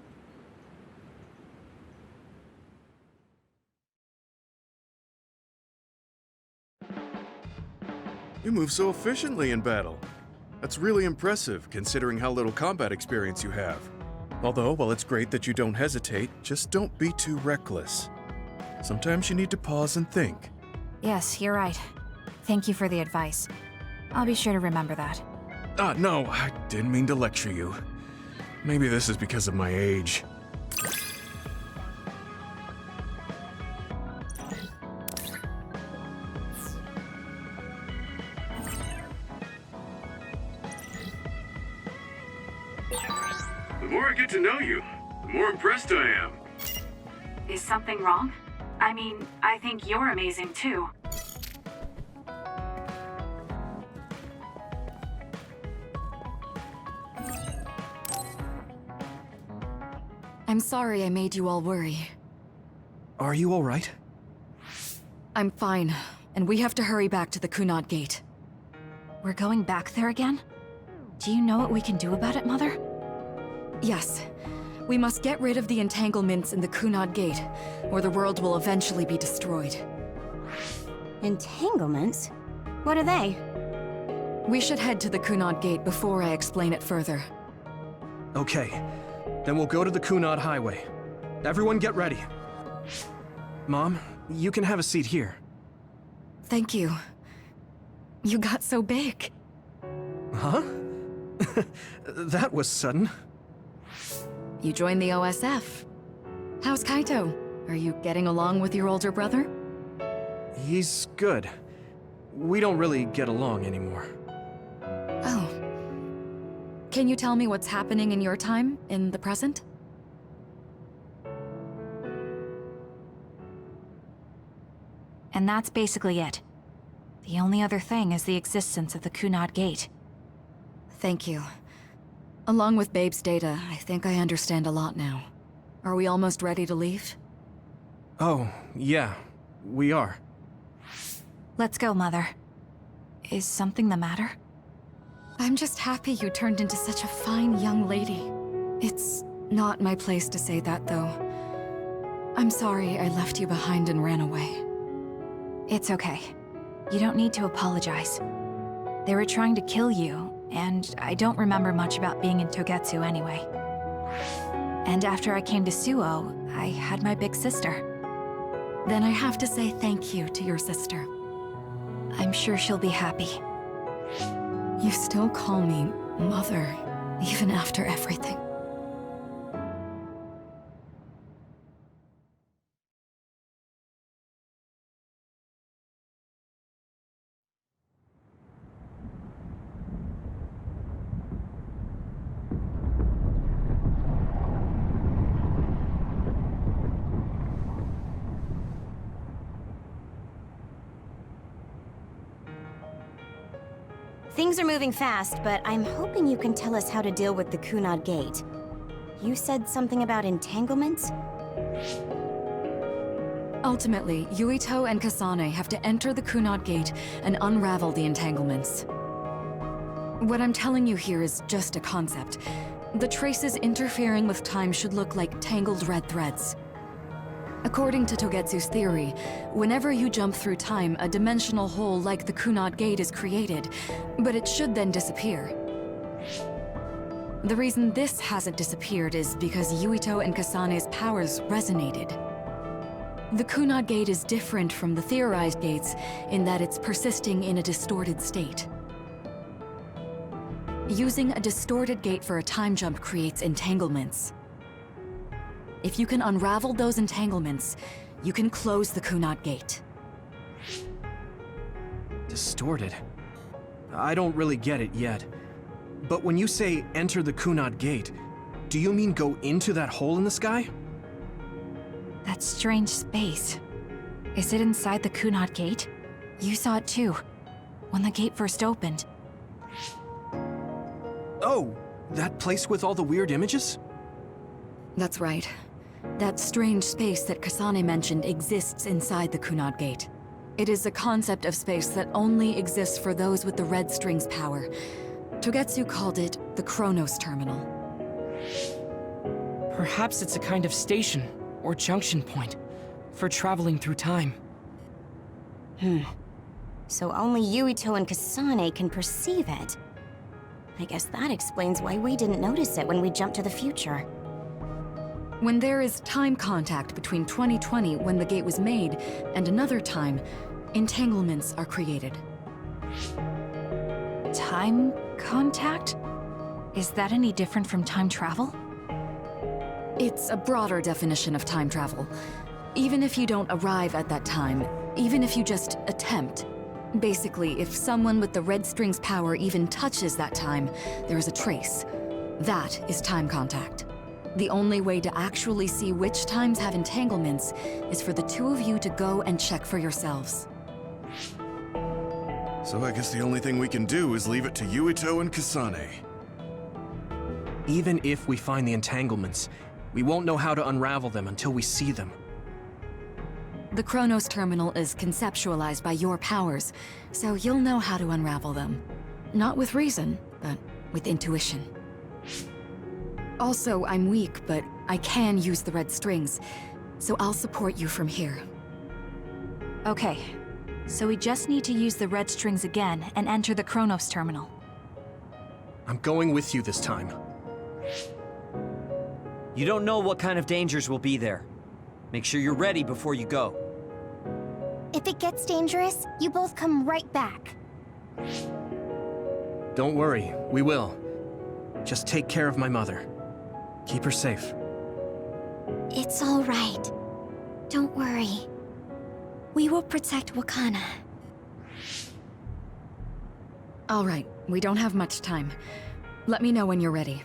You move so efficiently in battle. That's really impressive, considering how little combat experience you have. Although, while it's great that you don't hesitate, just don't be too reckless. Sometimes you need to pause and think. Yes, you're right. Thank you for the advice. I'll be sure to remember that. No, I didn't mean to lecture you. Maybe this is because of my age. The more I get to know you, the more impressed I am. Is something wrong? I mean, I think you're amazing too. I'm sorry I made you all worry. Are you all right? I'm fine, and we have to hurry back to the Kunad Gate. We're going back there again? Do you know what we can do about it, Mother? Yes. We must get rid of the entanglements in the Kunad Gate, or the world will eventually be destroyed. Entanglements? What are they? We should head to the Kunad Gate before I explain it further. Okay. Then we'll go to the Kunad Highway. Everyone get ready. Mom, you can have a seat here. Thank you. You got so big. Huh? That was sudden. You joined the OSF. How's Kaito? Are you getting along with your older brother? He's good. We don't really get along anymore. Oh. Can you tell me what's happening in your time, in the present? And that's basically it. The only other thing is the existence of the Kunad Gate. Thank you. Along with Babe's data, I think I understand a lot now. Are we almost ready to leave? Oh, yeah. We are. Let's go, Mother. Is something the matter? I'm just happy you turned into such a fine young lady. It's not my place to say that, though. I'm sorry I left you behind and ran away. It's okay. You don't need to apologize. They were trying to kill you, and I don't remember much about being in Togetsu anyway. And after I came to Suo, I had my big sister. Then I have to say thank you to your sister. I'm sure she'll be happy. You still call me Mother, even after everything. Things are moving fast, but I'm hoping you can tell us how to deal with the Kunad Gate. You said something about entanglements? Ultimately, Yuito and Kasane have to enter the Kunad Gate and unravel the entanglements. What I'm telling you here is just a concept. The traces interfering with time should look like tangled red threads. According to Togetsu's theory, whenever you jump through time, a dimensional hole like the Kunad Gate is created, but it should then disappear. The reason this hasn't disappeared is because Yuito and Kasane's powers resonated. The Kunad Gate is different from the theorized gates in that it's persisting in a distorted state. Using a distorted gate for a time jump creates entanglements. If you can unravel those entanglements, you can close the Kunad Gate. Distorted? I don't really get it yet. But when you say enter the Kunad Gate, do you mean go into that hole in the sky? That strange space. Is it inside the Kunad Gate? You saw it too, when the gate first opened. Oh, that place with all the weird images? That's right. That strange space that Kasane mentioned exists inside the Kunad Gate. It is a concept of space that only exists for those with the red string's power. Togetsu called it the Chronos Terminal. Perhaps it's a kind of station or junction point for traveling through time. So only Yuito and Kasane can perceive it. I guess that explains why we didn't notice it when we jumped to the future. When there is time contact between 2020, when the gate was made, and another time, entanglements are created. Time contact? Is that any different from time travel? It's a broader definition of time travel. Even if you don't arrive at that time, even if you just attempt. Basically, if someone with the red string's power even touches that time, there is a trace. That is time contact. The only way to actually see which times have entanglements is for the two of you to go and check for yourselves. So I guess the only thing we can do is leave it to Yuito and Kasane. Even if we find the entanglements, we won't know how to unravel them until we see them. The Chronos Terminal is conceptualized by your powers, so you'll know how to unravel them. Not with reason, but with intuition. Also, I'm weak, but I can use the red strings, so I'll support you from here. Okay, so we just need to use the red strings again and enter the Chronos Terminal. I'm going with you this time. You don't know what kind of dangers will be there. Make sure you're ready before you go. If it gets dangerous, you both come right back. Don't worry, we will. Just take care of my mother. Keep her safe. It's all right. Don't worry. We will protect Wakana. All right, we don't have much time. Let me know when you're ready.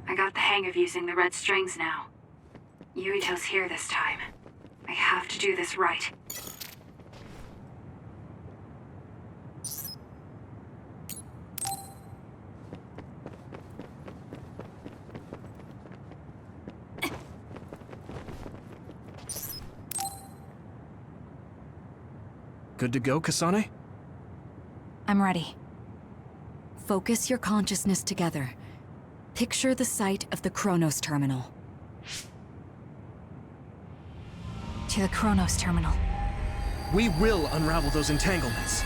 I got the hang of using the red strings now. Yuito's here this time. I have to do this right. Good to go, Kasane? I'm ready. Focus your consciousness together. Picture the site of the Chronos Terminal. To the Chronos Terminal. We will unravel those entanglements.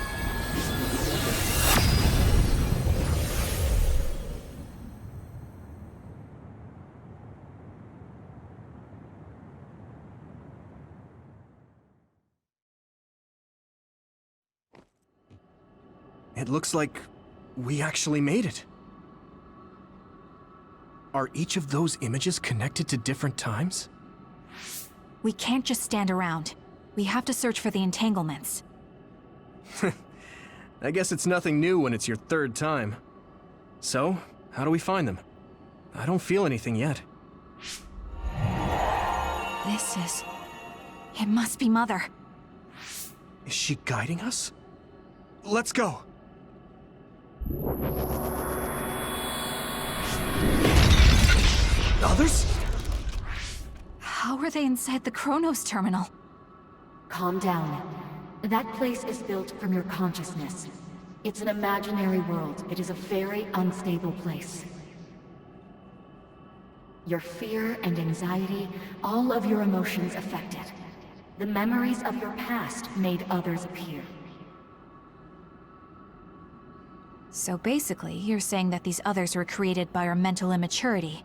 It looks like we actually made it. Are each of those images connected to different times? We can't just stand around. We have to search for the entanglements. I guess it's nothing new when it's your third time. So, how do we find them? I don't feel anything yet. It must be Mother. Is she guiding us? Let's go! Others? How are they inside the Chronos terminal? Calm down. That place is built from your consciousness. It's an imaginary world. It is a very unstable place. Your fear and anxiety, all of your emotions affected. The memories of your past made others appear. So basically, you're saying that these others were created by our mental immaturity.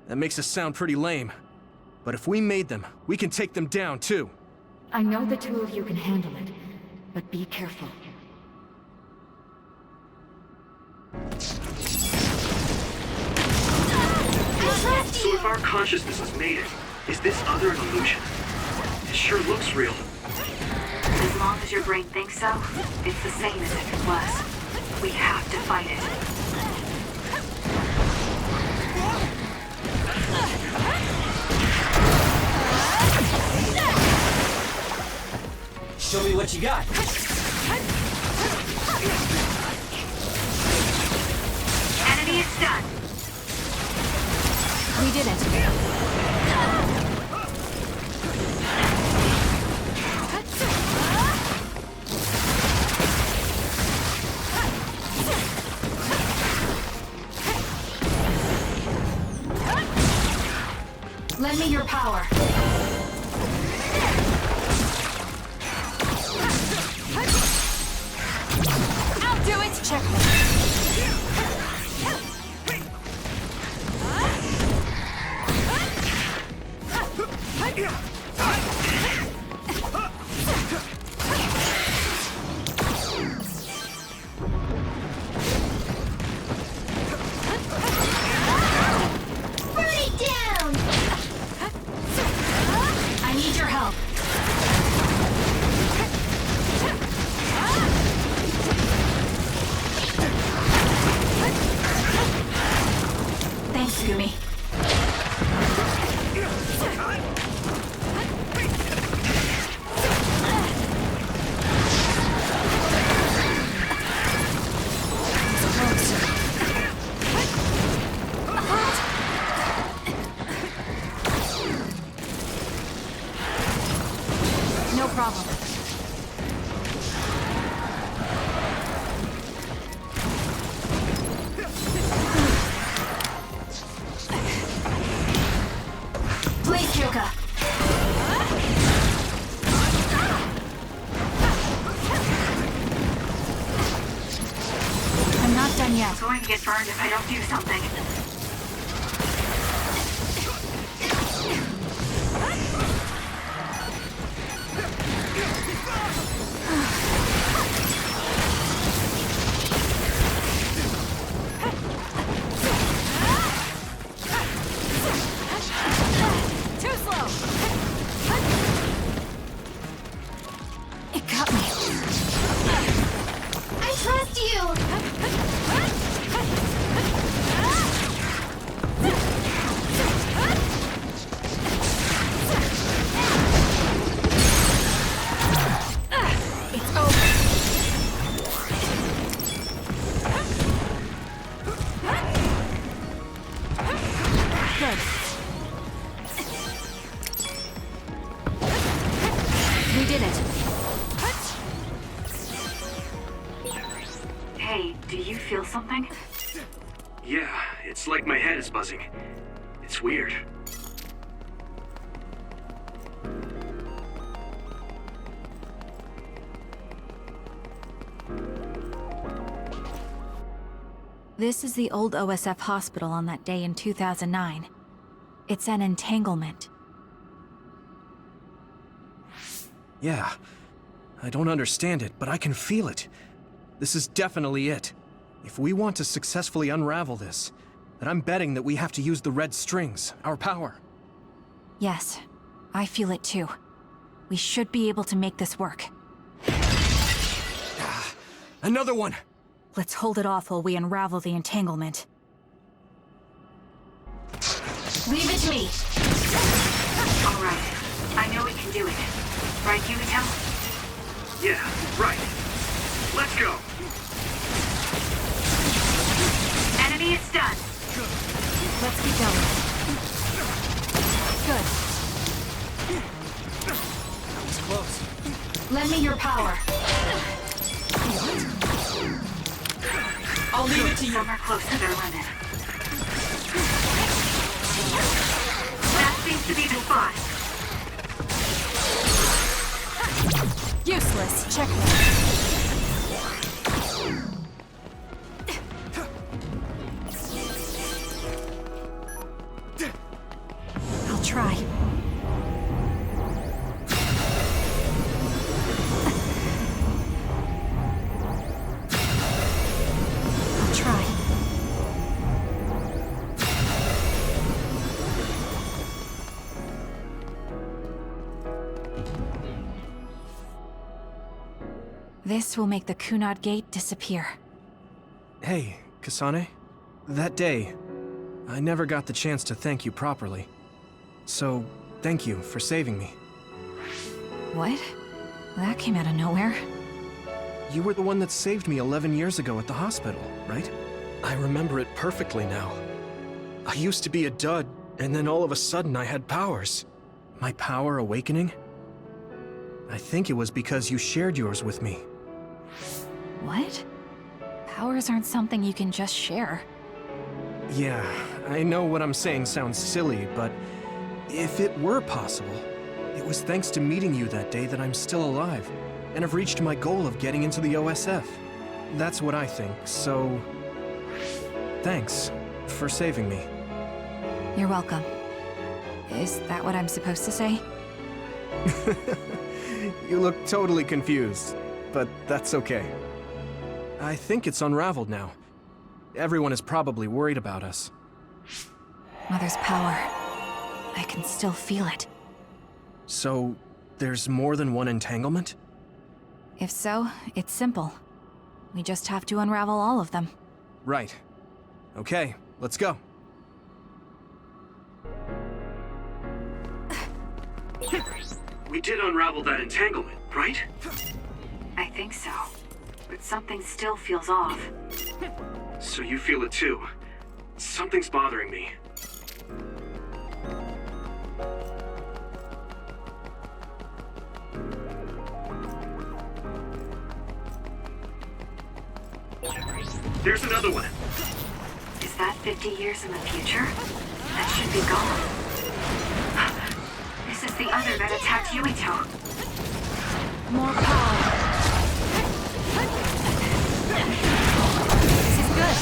That makes us sound pretty lame. But if we made them, we can take them down, too. I know the two of you can handle it, but be careful. So if our consciousness has made it, is this other an illusion? It sure looks real. As long as your brain thinks so, it's the same as if it was. We have to fight it. Show me what you got. Enemy is done. We did it. Lend me your power. I'll do it. Checkmate. I need your help. Thanks, Gumi. No problem. Please, Kyoka. I'm not done yet. I'm going to get burned if I don't do something. Too slow. It got me. I trust you! It's over. Good. We did it. Hey, do you feel something? Yeah, it's like my head is buzzing. It's weird. This is the old OSF hospital on that day in 2009. It's an entanglement. Yeah. I don't understand it, but I can feel it. This is definitely it. If we want to successfully unravel this, then I'm betting that we have to use the red strings, our power. Yes, I feel it too. We should be able to make this work. Another one! Let's hold it off while we unravel the entanglement. Leave it to me. All right. I know we can do it. Right, Yumito? Yeah, right. Let's go. Enemy is stunned. Let's keep going. Good. That was close. Lend me your power. I'll leave it to you. Some are close to their limit. That seems to be the spot. Useless. Checkmate. I'll try. I'll try. This will make the Kunad Gate disappear. Hey, Kasane. That day, I never got the chance to thank you properly. So, thank you for saving me. What? That came out of nowhere. You were the one that saved me 11 years ago at the hospital, right? I remember it perfectly now. I used to be a dud, and then all of a sudden I had powers. My power awakening? I think it was because you shared yours with me. What? Powers aren't something you can just share. Yeah, I know what I'm saying sounds silly, but if it were possible, it was thanks to meeting you that day that I'm still alive, and have reached my goal of getting into the OSF. That's what I think, so... thanks for saving me. You're welcome. Is that what I'm supposed to say? You look totally confused, but that's okay. I think it's unraveled now. Everyone is probably worried about us. Mother's power. I can still feel it. So, there's more than one entanglement? If so, it's simple. We just have to unravel all of them. Right. Okay, let's go. We did unravel that entanglement, right? I think so. But something still feels off. So you feel it too. Something's bothering me. There's another one. Is that 50 years in the future? That should be gone. This is the other that attacked Yumito. More power. This is good.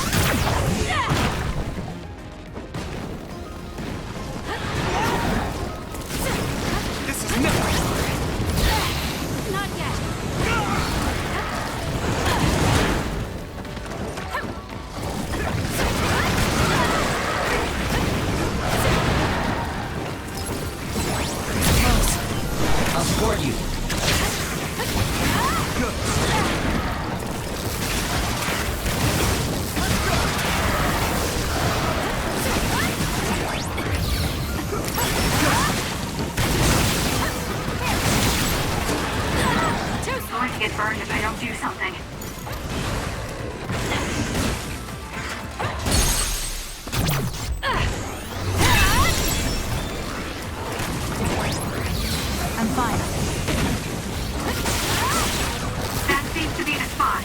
This is never... Not yet. I'll support you. I'm going to get burned if I don't do something. I'm fine. That seems to be the spot.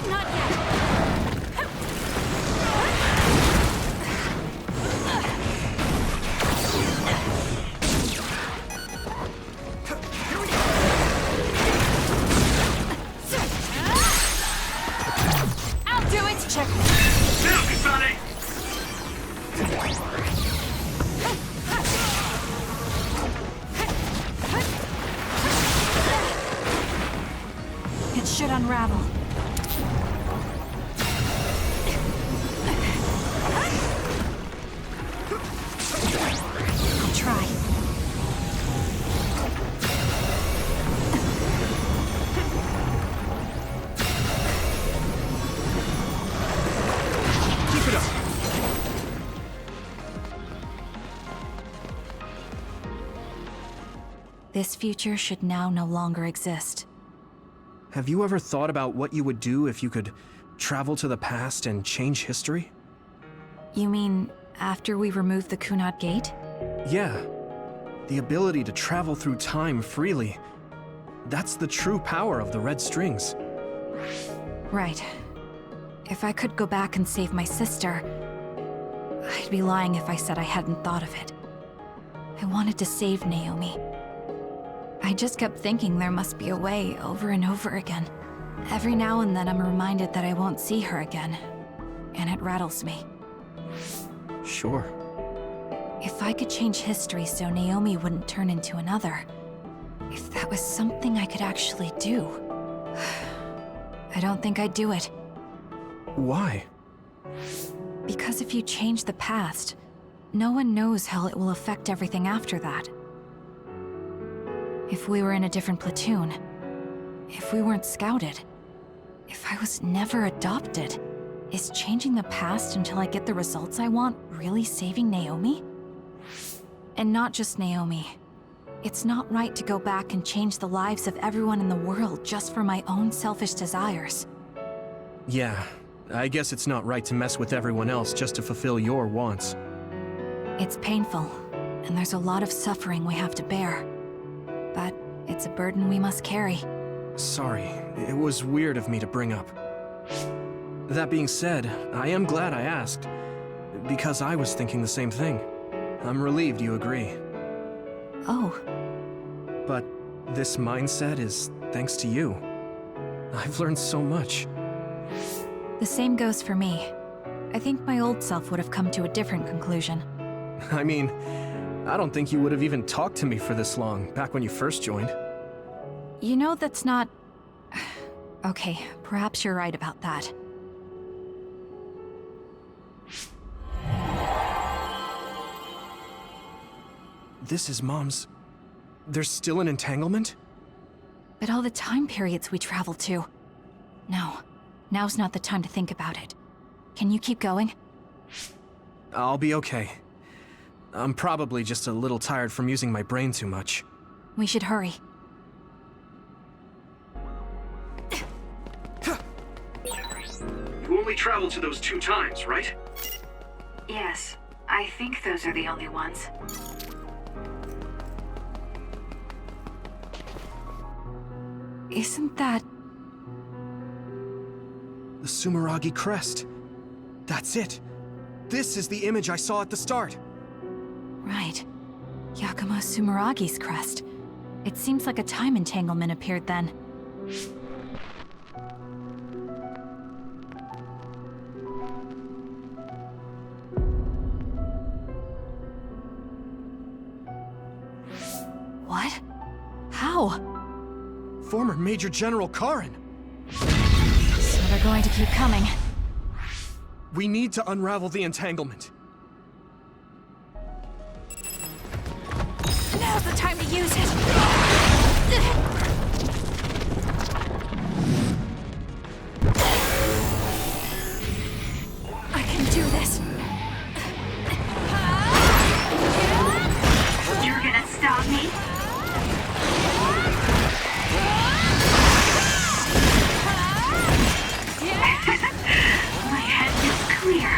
Not yet. I'll do it. Check. Now, Kasane! It should unravel. I'll try. This future should now no longer exist. Have you ever thought about what you would do if you could travel to the past and change history? You mean after we remove the Kunad Gate? Yeah. The ability to travel through time freely. That's the true power of the red strings. Right. If I could go back and save my sister, I'd be lying if I said I hadn't thought of it. I wanted to save Naomi. I just kept thinking there must be a way over and over again. Every now and then I'm reminded that I won't see her again, and it rattles me. Sure. If I could change history so Naomi wouldn't turn into another, if that was something I could actually do, I don't think I'd do it. Why? Because if you change the past, no one knows how it will affect everything after that. If we were in a different platoon, if we weren't scouted, if I was never adopted, is changing the past until I get the results I want really saving Naomi? And not just Naomi. It's not right to go back and change the lives of everyone in the world just for my own selfish desires. Yeah, I guess it's not right to mess with everyone else just to fulfill your wants. It's painful, and there's a lot of suffering we have to bear. But it's a burden we must carry. Sorry, it was weird of me to bring up. That being said, I am glad I asked, because I was thinking the same thing. I'm relieved you agree. Oh. But this mindset is thanks to you. I've learned so much. The same goes for me. I think my old self would have come to a different conclusion. I mean, I don't think you would have even talked to me for this long, back when you first joined. You know, that's not... Okay, perhaps you're right about that. This is Mom's... There's still an entanglement? But all the time periods we travel to... No, now's not the time to think about it. Can you keep going? I'll be okay. I'm probably just a little tired from using my brain too much. We should hurry. You only traveled to those 2 times, right? Yes, I think those are the only ones. Isn't that... The Sumeragi crest. That's it. This is the image I saw at the start. Right. Yakumo Sumeragi's crest. It seems like a time entanglement appeared then. What? How? Former Major General Karin. So they're going to keep coming. We need to unravel the entanglement. Now's the time to use it! I can do this! You're gonna stop me? My head is clear.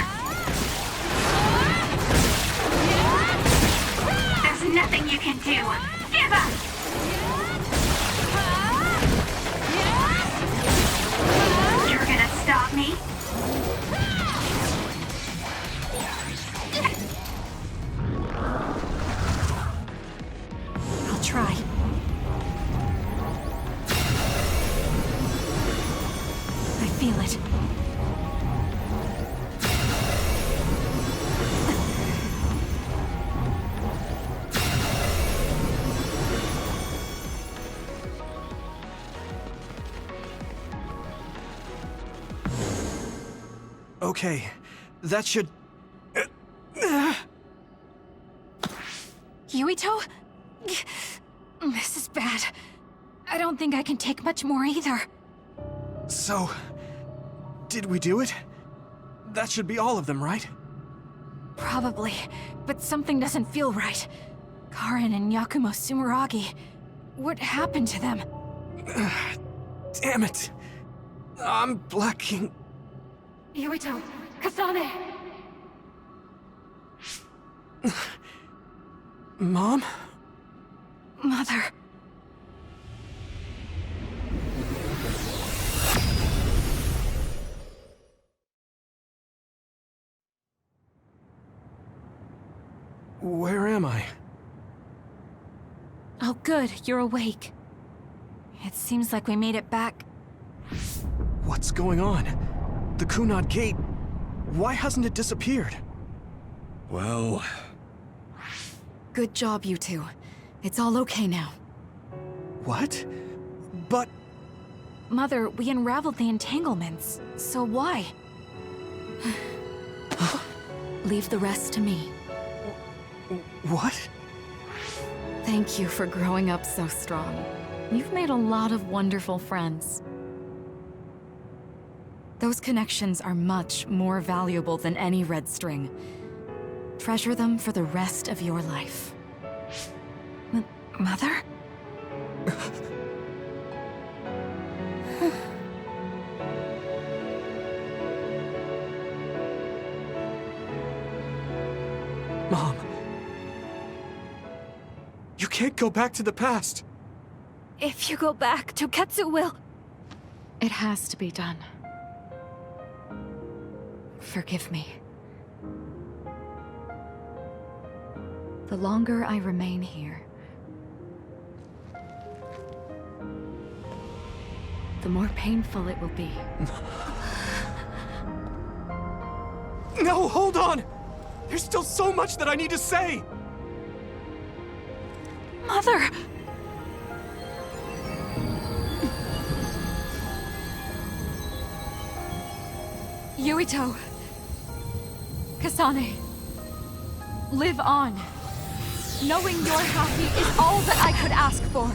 There's nothing you can do. Give up! You're gonna stop me? I'll try. I feel it. Okay, that should... Yuito? This is bad. I don't think I can take much more either. So... did we do it? That should be all of them, right? Probably, but something doesn't feel right. Karin and Yakumo Sumeragi. What happened to them? Damn it! I'm blacking. Yuito! Kasane! Mom? Mother. Where am I? Oh, good. You're awake. It seems like we made it back. What's going on? The Kunad Gate. Why hasn't it disappeared? Well, Good job, you two. It's all okay now. What? But... Mother, we unraveled the entanglements. So why? Leave the rest to me. What? Thank you for growing up so strong. You've made a lot of wonderful friends. Those connections are much more valuable than any red string. Treasure them for the rest of your life. Mother? Mom. You can't go back to the past. If you go back, Toketsu will... It has to be done. Forgive me. The longer I remain here, the more painful it will be. No, hold on! There's still so much that I need to say! Mother! Yuito! Kasane! Live on! Knowing you're happy is all that I could ask for!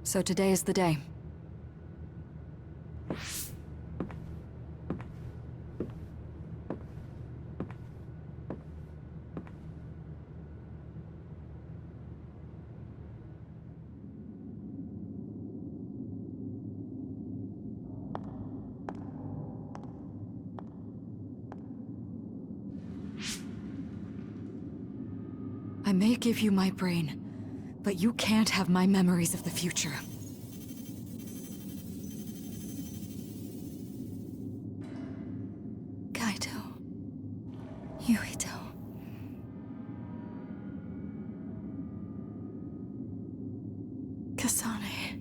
So today is the day. I may give you my brain, but you can't have my memories of the future. Kaito. Yuito. Kasane.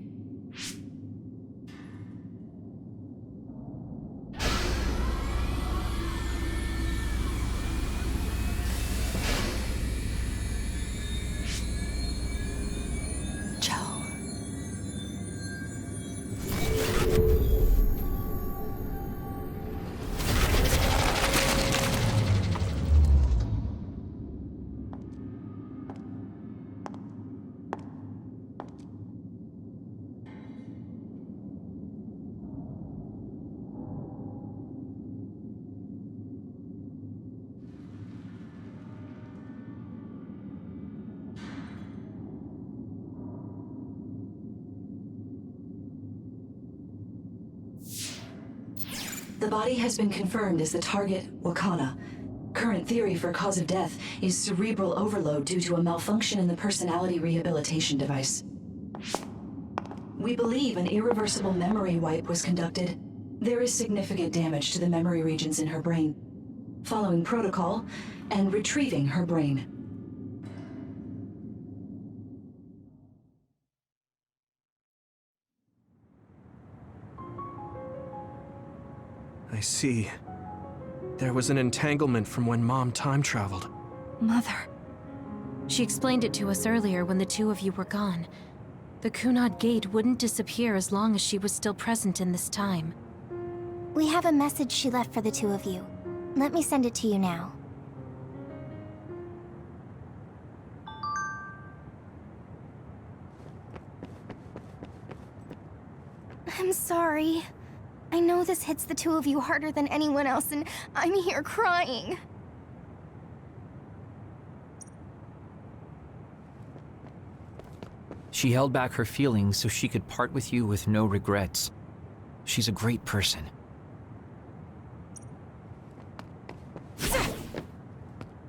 The body has been confirmed as the target, Wakana. Current theory for cause of death is cerebral overload due to a malfunction in the personality rehabilitation device. We believe an irreversible memory wipe was conducted. There is significant damage to the memory regions in her brain. Following protocol and retrieving her brain. I see. There was an entanglement from when Mom time traveled. Mother. She explained it to us earlier when the two of you were gone. The Kunad Gate wouldn't disappear as long as she was still present in this time. We have a message she left for the two of you. Let me send it to you now. I'm sorry. I know this hits the two of you harder than anyone else, and I'm here crying. She held back her feelings so she could part with you with no regrets. She's a great person.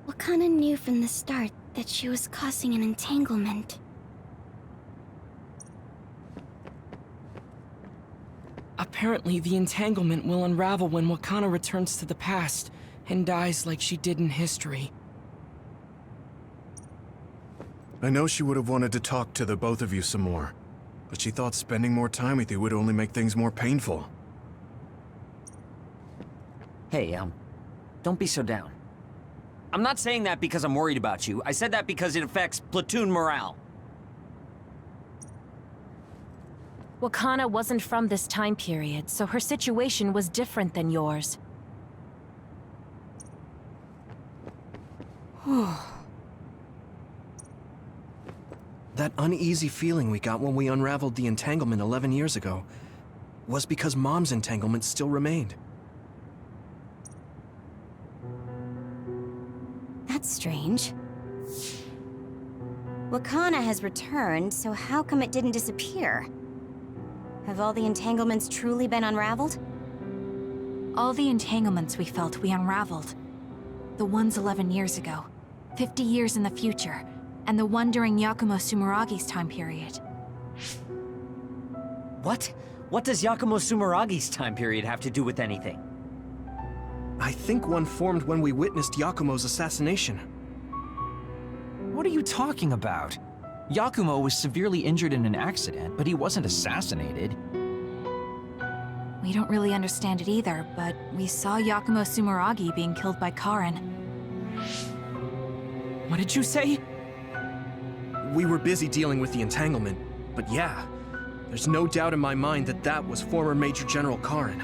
Wakana knew from the start that she was causing an entanglement. Apparently, the entanglement will unravel when Wakana returns to the past and dies like she did in history. I know she would have wanted to talk to the both of you some more, but she thought spending more time with you would only make things more painful. Hey, don't be so down. I'm not saying that because I'm worried about you. I said that because it affects platoon morale. Wakana wasn't from this time period, so her situation was different than yours. That uneasy feeling we got when we unraveled the entanglement 11 years ago was because Mom's entanglement still remained. That's strange. Wakana has returned, so how come it didn't disappear? Have all the entanglements truly been unraveled? All the entanglements we felt, we unraveled. The ones 11 years ago, 50 years in the future, and the one during Yakumo Sumeragi's time period. What? What does Yakumo Sumeragi's time period have to do with anything? I think one formed when we witnessed Yakumo's assassination. What are you talking about? Yakumo was severely injured in an accident, but he wasn't assassinated. We don't really understand it either, but we saw Yakumo Sumeragi being killed by Karin. What did you say? We were busy dealing with the entanglement, but yeah, there's no doubt in my mind that that was former Major General Karin.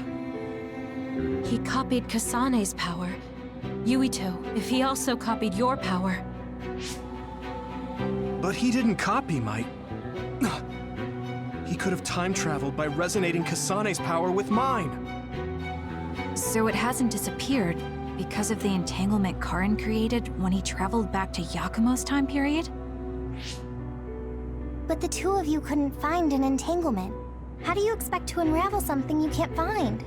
He copied Kasane's power. Yuito, if he also copied your power. But he didn't copy my... He could have time-traveled by resonating Kasane's power with mine. So it hasn't disappeared because of the entanglement Karin created when he traveled back to Yakumo's time period? But the two of you couldn't find an entanglement. How do you expect to unravel something you can't find?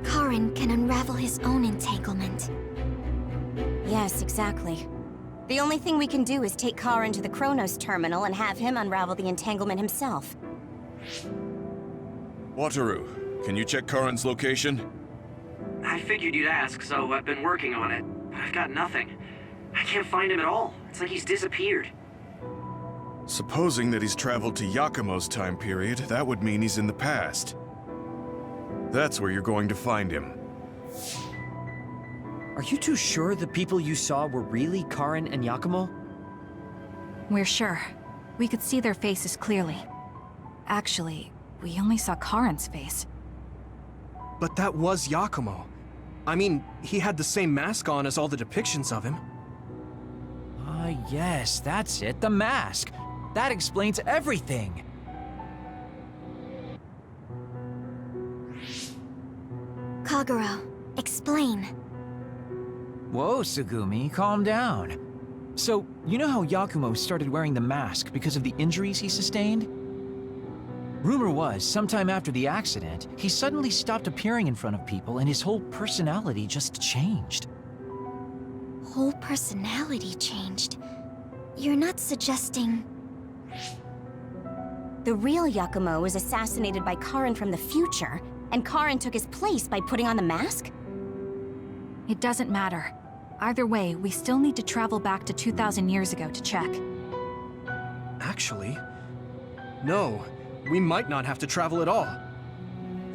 Karin can unravel his own entanglement. Yes, exactly. The only thing we can do is take Karin to the Chronos terminal and have him unravel the entanglement himself. Wataru, can you check Karin's location? I figured you'd ask, so I've been working on it. But I've got nothing. I can't find him at all. It's like he's disappeared. Supposing that he's traveled to Yakumo's time period, that would mean he's in the past. That's where you're going to find him. Are you two sure the people you saw were really Karin and Yakumo? We're sure. We could see their faces clearly. Actually, we only saw Karin's face. But that was Yakumo. I mean, he had the same mask on as all the depictions of him. Ah, yes, that's it, the mask. That explains everything. Kagero, explain. Whoa, Tsugumi, calm down. So, you know how Yakumo started wearing the mask because of the injuries he sustained? Rumor was, sometime after the accident, he suddenly stopped appearing in front of people and his whole personality just changed. Whole personality changed? You're not suggesting... The real Yakumo was assassinated by Karin from the future, and Karin took his place by putting on the mask? It doesn't matter. Either way, we still need to travel back to 2,000 years ago to check. Actually, no. We might not have to travel at all.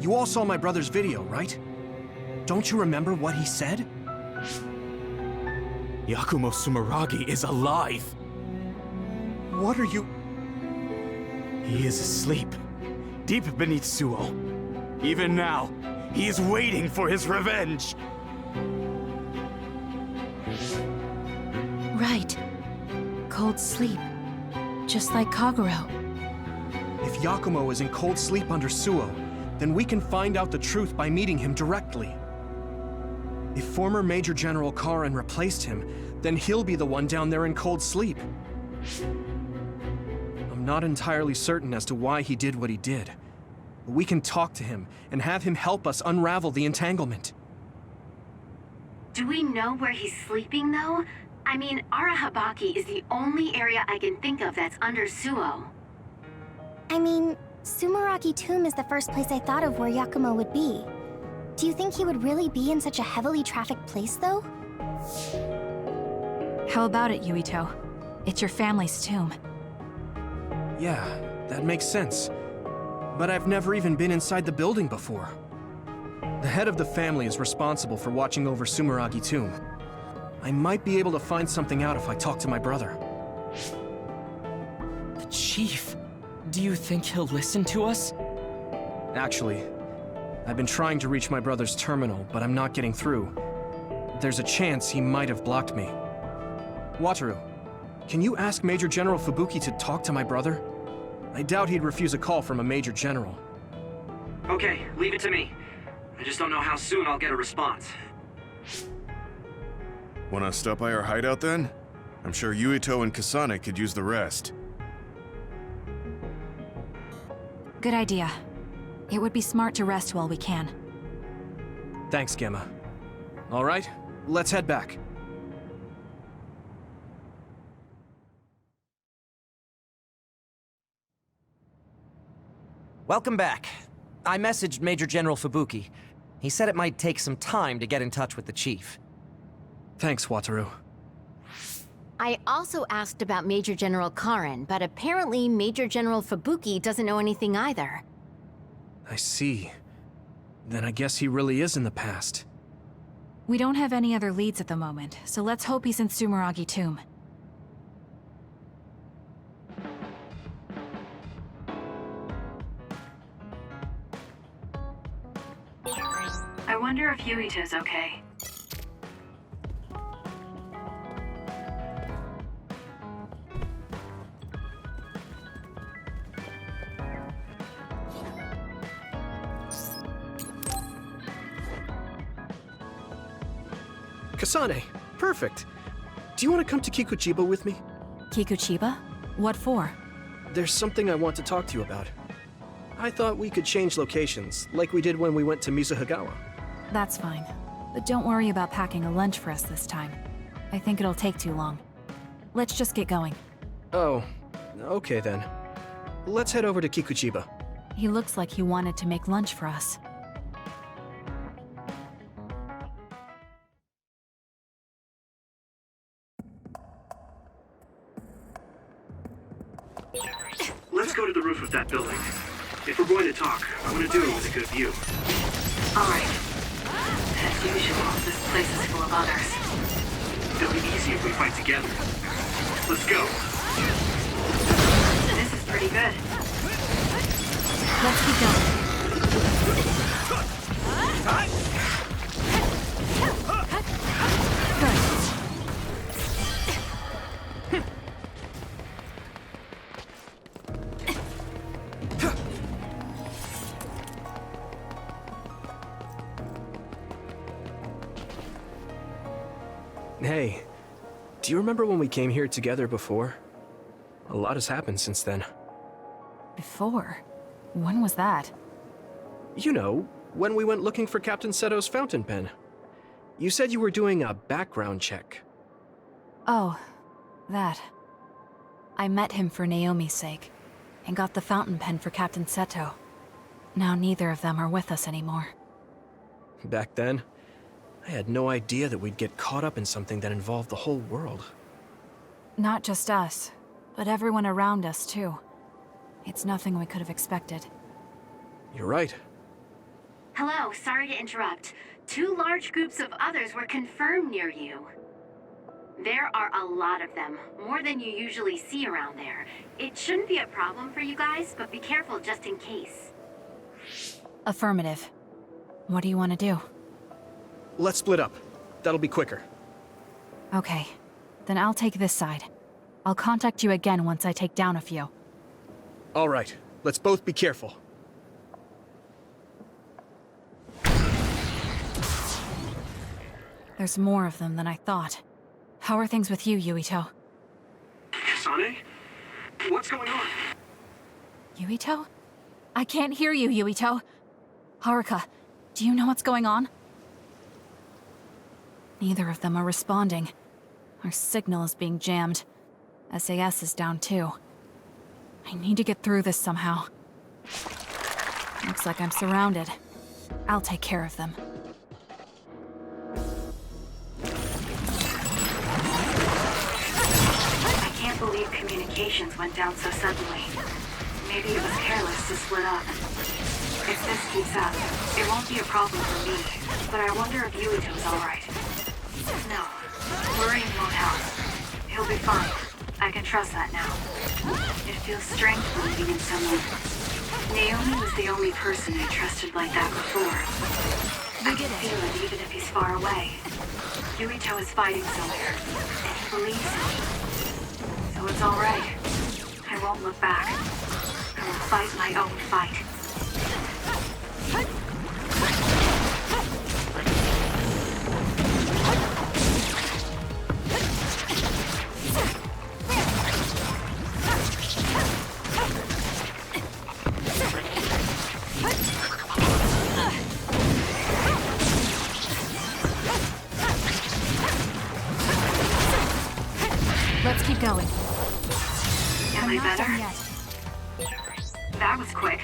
You all saw my brother's video, right? Don't you remember what he said? Yakumo Sumeragi is alive! What are you... He is asleep, deep beneath Suo. Even now, He is waiting for his revenge! Right. Cold sleep. Just like Kagero. If Yakumo is in cold sleep under Suo, then we can find out the truth by meeting him directly. If former Major General Karin replaced him, then he'll be the one down there in cold sleep. I'm not entirely certain as to why he did what he did. But we can talk to him and have him help us unravel the entanglement. Do we know where he's sleeping, though? I mean, Arahabaki is the only area I can think of that's under Suo. I mean, Sumeragi Tomb is the first place I thought of where Yakumo would be. Do you think he would really be in such a heavily trafficked place, though? How about it, Yuito? It's your family's tomb. Yeah, that makes sense. But I've never even been inside the building before. The head of the family is responsible for watching over Sumeragi Tomb. I might be able to find something out if I talk to my brother. The Chief? Do you think he'll listen to us? Actually, I've been trying to reach my brother's terminal, but I'm not getting through. There's a chance he might have blocked me. Wataru, can you ask Major General Fubuki to talk to my brother? I doubt he'd refuse a call from a Major General. Okay, leave it to me. I just don't know how soon I'll get a response. Wanna stop by our hideout then? I'm sure Yuito and Kasane could use the rest. Good idea. It would be smart to rest while we can. Thanks, Gemma. All right, let's head back. Welcome back. I messaged Major General Fubuki. He said it might take some time to get in touch with the Chief. Thanks, Wataru. I also asked about Major General Karin, but apparently Major General Fubuki doesn't know anything either. I see. Then I guess he really is in the past. We don't have any other leads at the moment, so let's hope he's in Sumeragi Tomb. I wonder if Yuito's okay. Kasane, perfect. Do you want to come to Kikuchiba with me? Kikuchiba? What for? There's something I want to talk to you about. I thought we could change locations, like we did when we went to Mizuhagawa. That's fine. But don't worry about packing a lunch for us this time. I think it'll take too long. Let's just get going. Oh, okay then. Let's head over to Kikuchiba. He looks like he wanted to make lunch for us. Let's go to the roof of that building. If we're going to talk, I want to do it with a good view. All right. As usual, this place is full of others. It'll be easy if we fight together. Let's go. This is pretty good. Let's keep going. Hey, do you remember when we came here together before? A lot has happened since then. Before? When was that? You know, when we went looking for Captain Seto's fountain pen. You said you were doing a background check. Oh, that. I met him for Naomi's sake, and got the fountain pen for Captain Seto. Now neither of them are with us anymore. Back then, I had no idea that we'd get caught up in something that involved the whole world. Not just us, but everyone around us too. It's nothing we could have expected. You're right. Hello, sorry to interrupt. 2 large groups of others were confirmed near you. There are a lot of them, more than you usually see around there. It shouldn't be a problem for you guys, but be careful just in case. Affirmative. What do you want to do? Let's split up. That'll be quicker. Okay. Then I'll take this side. I'll contact you again once I take down a few. All right. Let's both be careful. There's more of them than I thought. How are things with you, Yuito? Kasane? What's going on? Yuito? I can't hear you, Yuito. Haruka, do you know what's going on? Neither of them are responding. Our signal is being jammed. SAS is down too. I need to get through this somehow. Looks like I'm surrounded. I'll take care of them. I can't believe communications went down so suddenly. Maybe it was careless to split up. If this keeps up, it won't be a problem for me, but I wonder if Yuito's alright. No, worrying won't help. He'll be fine. I can trust that now. It feels strange believing in someone. Naomi was the only person I trusted like that before. I can feel it even if he's far away. Yuito is fighting somewhere, and he believes in me. So it's alright. I won't look back. I will fight my own fight. Let's keep going. Am I better? Done yet. That was quick.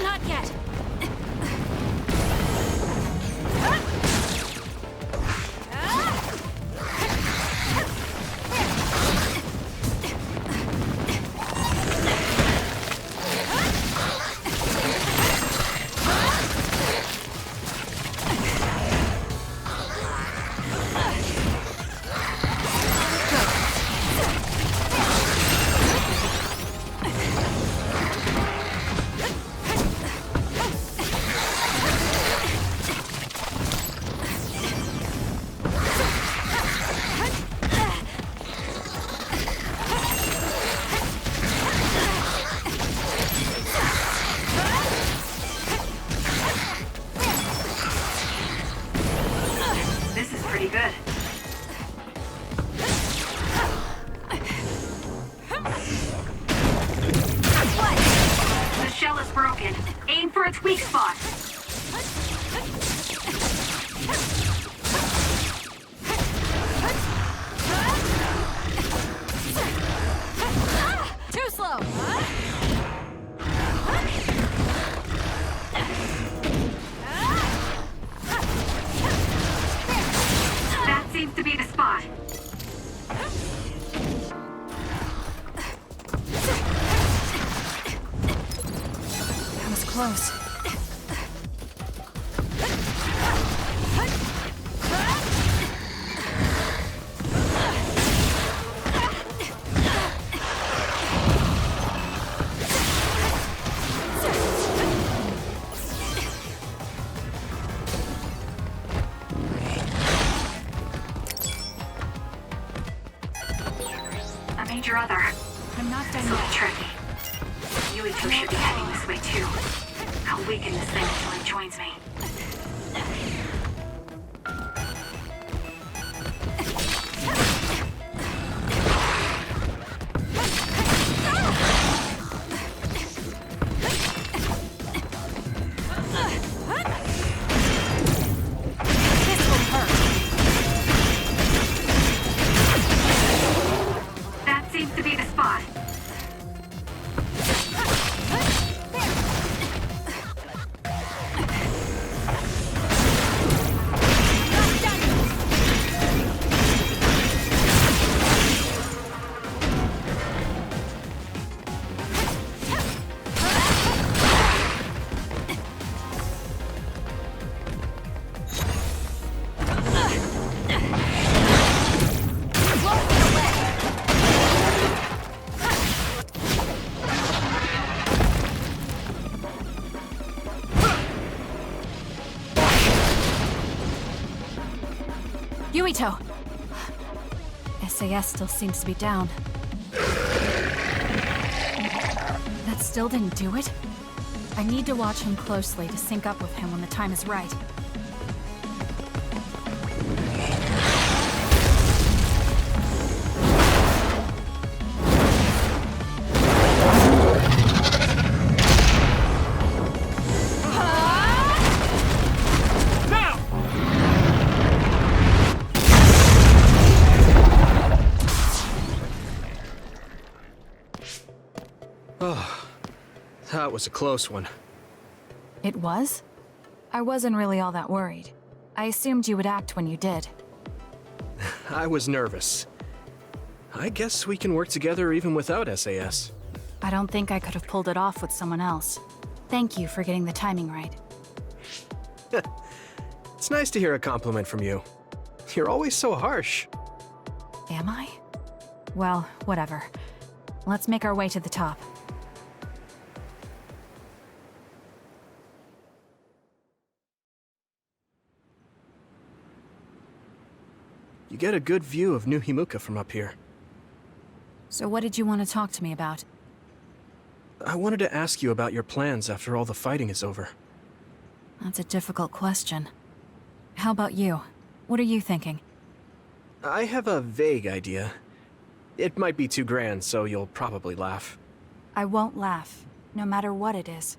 Not yet. This is pretty good. The shell is broken. Aim for its weak spot. Too slow! That seems to be the spot. That was close. Major Other. I'm not done So yet. tricky. Yuito should be heading this way too. I'll weaken this thing until it joins me. That seems to be the spot. Yuito! SAS still seems to be down. That still didn't do it? I need to watch him closely to sync up with him when the time is right. Oh, that was a close one. It was? I wasn't really all that worried. I assumed you would act when you did. I was nervous. I guess we can work together even without SAS. I don't think I could have pulled it off with someone else. Thank you for getting the timing right. It's nice to hear a compliment from you. You're always so harsh. Am I? Well, whatever. Let's make our way to the top. You get a good view of New Himuka from up here. So what did you want to talk to me about? I wanted to ask you about your plans after all the fighting is over. That's a difficult question. How about you? What are you thinking? I have a vague idea. It might be too grand, so you'll probably laugh. I won't laugh, no matter what it is.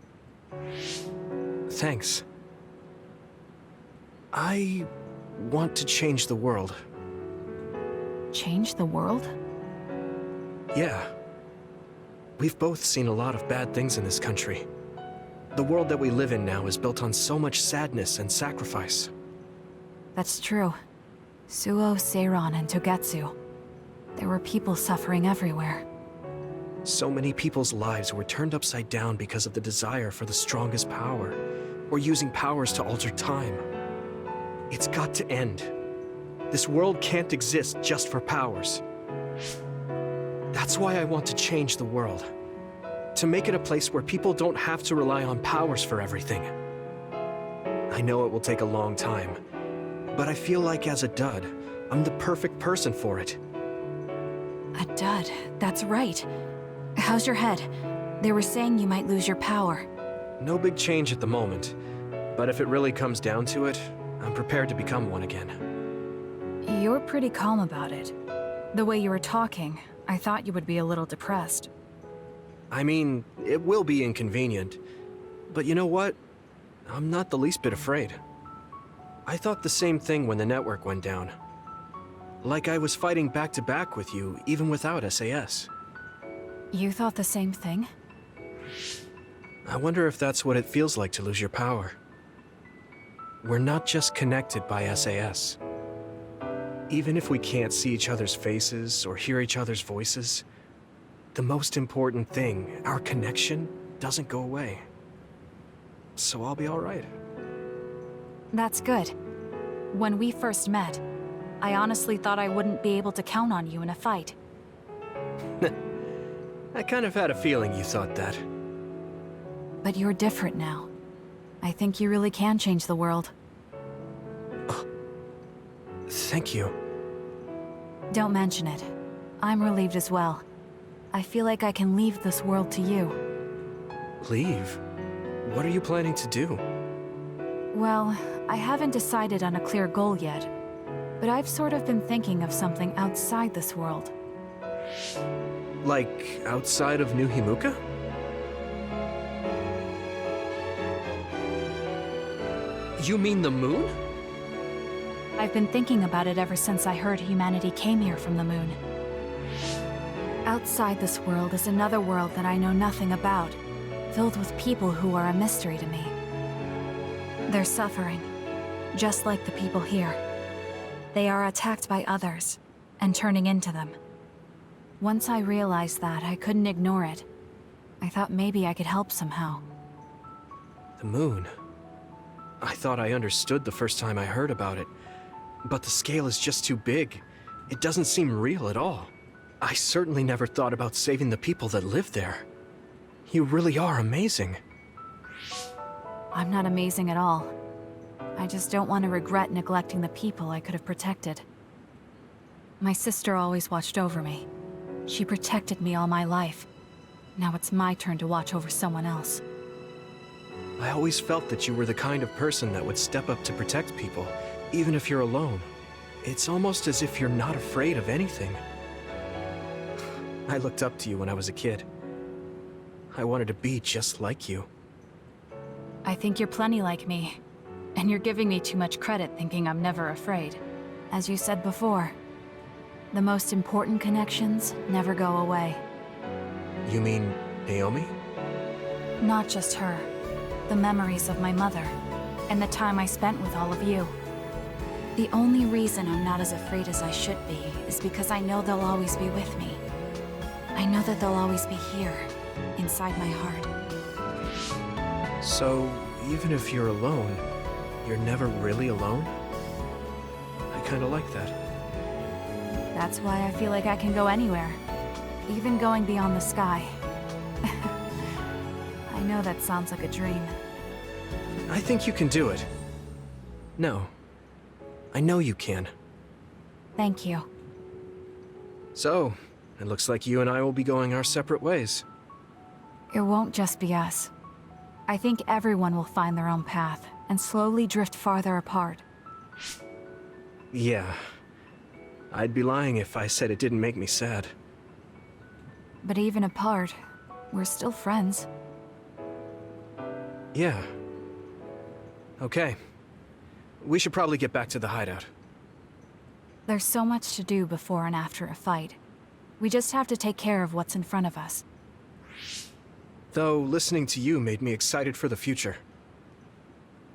Thanks. I want to change the world. Change the world? Yeah. We've both seen a lot of bad things in this country. The world that we live in now is built on so much sadness and sacrifice. That's true. Suo, Seiron, and Togetsu. There were people suffering everywhere. So many people's lives were turned upside down because of the desire for the strongest power, or using powers to alter time. It's got to end. This world can't exist just for powers. That's why I want to change the world. To make it a place where people don't have to rely on powers for everything. I know it will take a long time, but I feel like as a dud, I'm the perfect person for it. A dud, that's right. How's your head? They were saying you might lose your power. No big change at the moment, but if it really comes down to it, I'm prepared to become one again. You're pretty calm about it. The way you were talking, I thought you would be a little depressed. I mean, it will be inconvenient, but you know what? I'm not the least bit afraid. I thought the same thing when the network went down. Like I was fighting back-to-back with you, even without SAS. You thought the same thing? I wonder if that's what it feels like to lose your power. We're not just connected by SAS. Even if we can't see each other's faces or hear each other's voices, the most important thing, our connection, doesn't go away. So I'll be all right. That's good. When we first met, I honestly thought I wouldn't be able to count on you in a fight. I kind of had a feeling you thought that. But you're different now. I think you really can change the world. Thank you. Don't mention it. I'm relieved as well. I feel like I can leave this world to you. Leave? What are you planning to do? Well, I haven't decided on a clear goal yet, but I've sort of been thinking of something outside this world. Like, outside of New Himuka? You mean the moon? I've been thinking about it ever since I heard humanity came here from the moon. Outside this world is another world that I know nothing about, filled with people who are a mystery to me. They're suffering, just like the people here. They are attacked by others, and turning into them. Once I realized that, I couldn't ignore it. I thought maybe I could help somehow. The moon. I thought I understood the first time I heard about it, but the scale is just too big. It doesn't seem real at all. I certainly never thought about saving the people that live there. You really are amazing. I'm not amazing at all. I just don't want to regret neglecting the people I could have protected. My sister always watched over me. She protected me all my life. Now it's my turn to watch over someone else. I always felt that you were the kind of person that would step up to protect people, even if you're alone. It's almost as if you're not afraid of anything. I looked up to you when I was a kid. I wanted to be just like you. I think you're plenty like me. And you're giving me too much credit thinking I'm never afraid. As you said before, the most important connections never go away. You mean Naomi? Not just her. The memories of my mother, and the time I spent with all of you. The only reason I'm not as afraid as I should be is because I know they'll always be with me. I know that they'll always be here, inside my heart. So, even if you're alone, you're never really alone? I kinda like that. That's why I feel like I can go anywhere, even going beyond the sky. I know that sounds like a dream. I think you can do it. No. I know you can. Thank you. So, it looks like you and I will be going our separate ways. It won't just be us. I think everyone will find their own path and slowly drift farther apart. Yeah. I'd be lying if I said it didn't make me sad. But even apart, we're still friends. Yeah. Okay. We should probably get back to the hideout. There's so much to do before and after a fight. We just have to take care of what's in front of us. Though, listening to you made me excited for the future.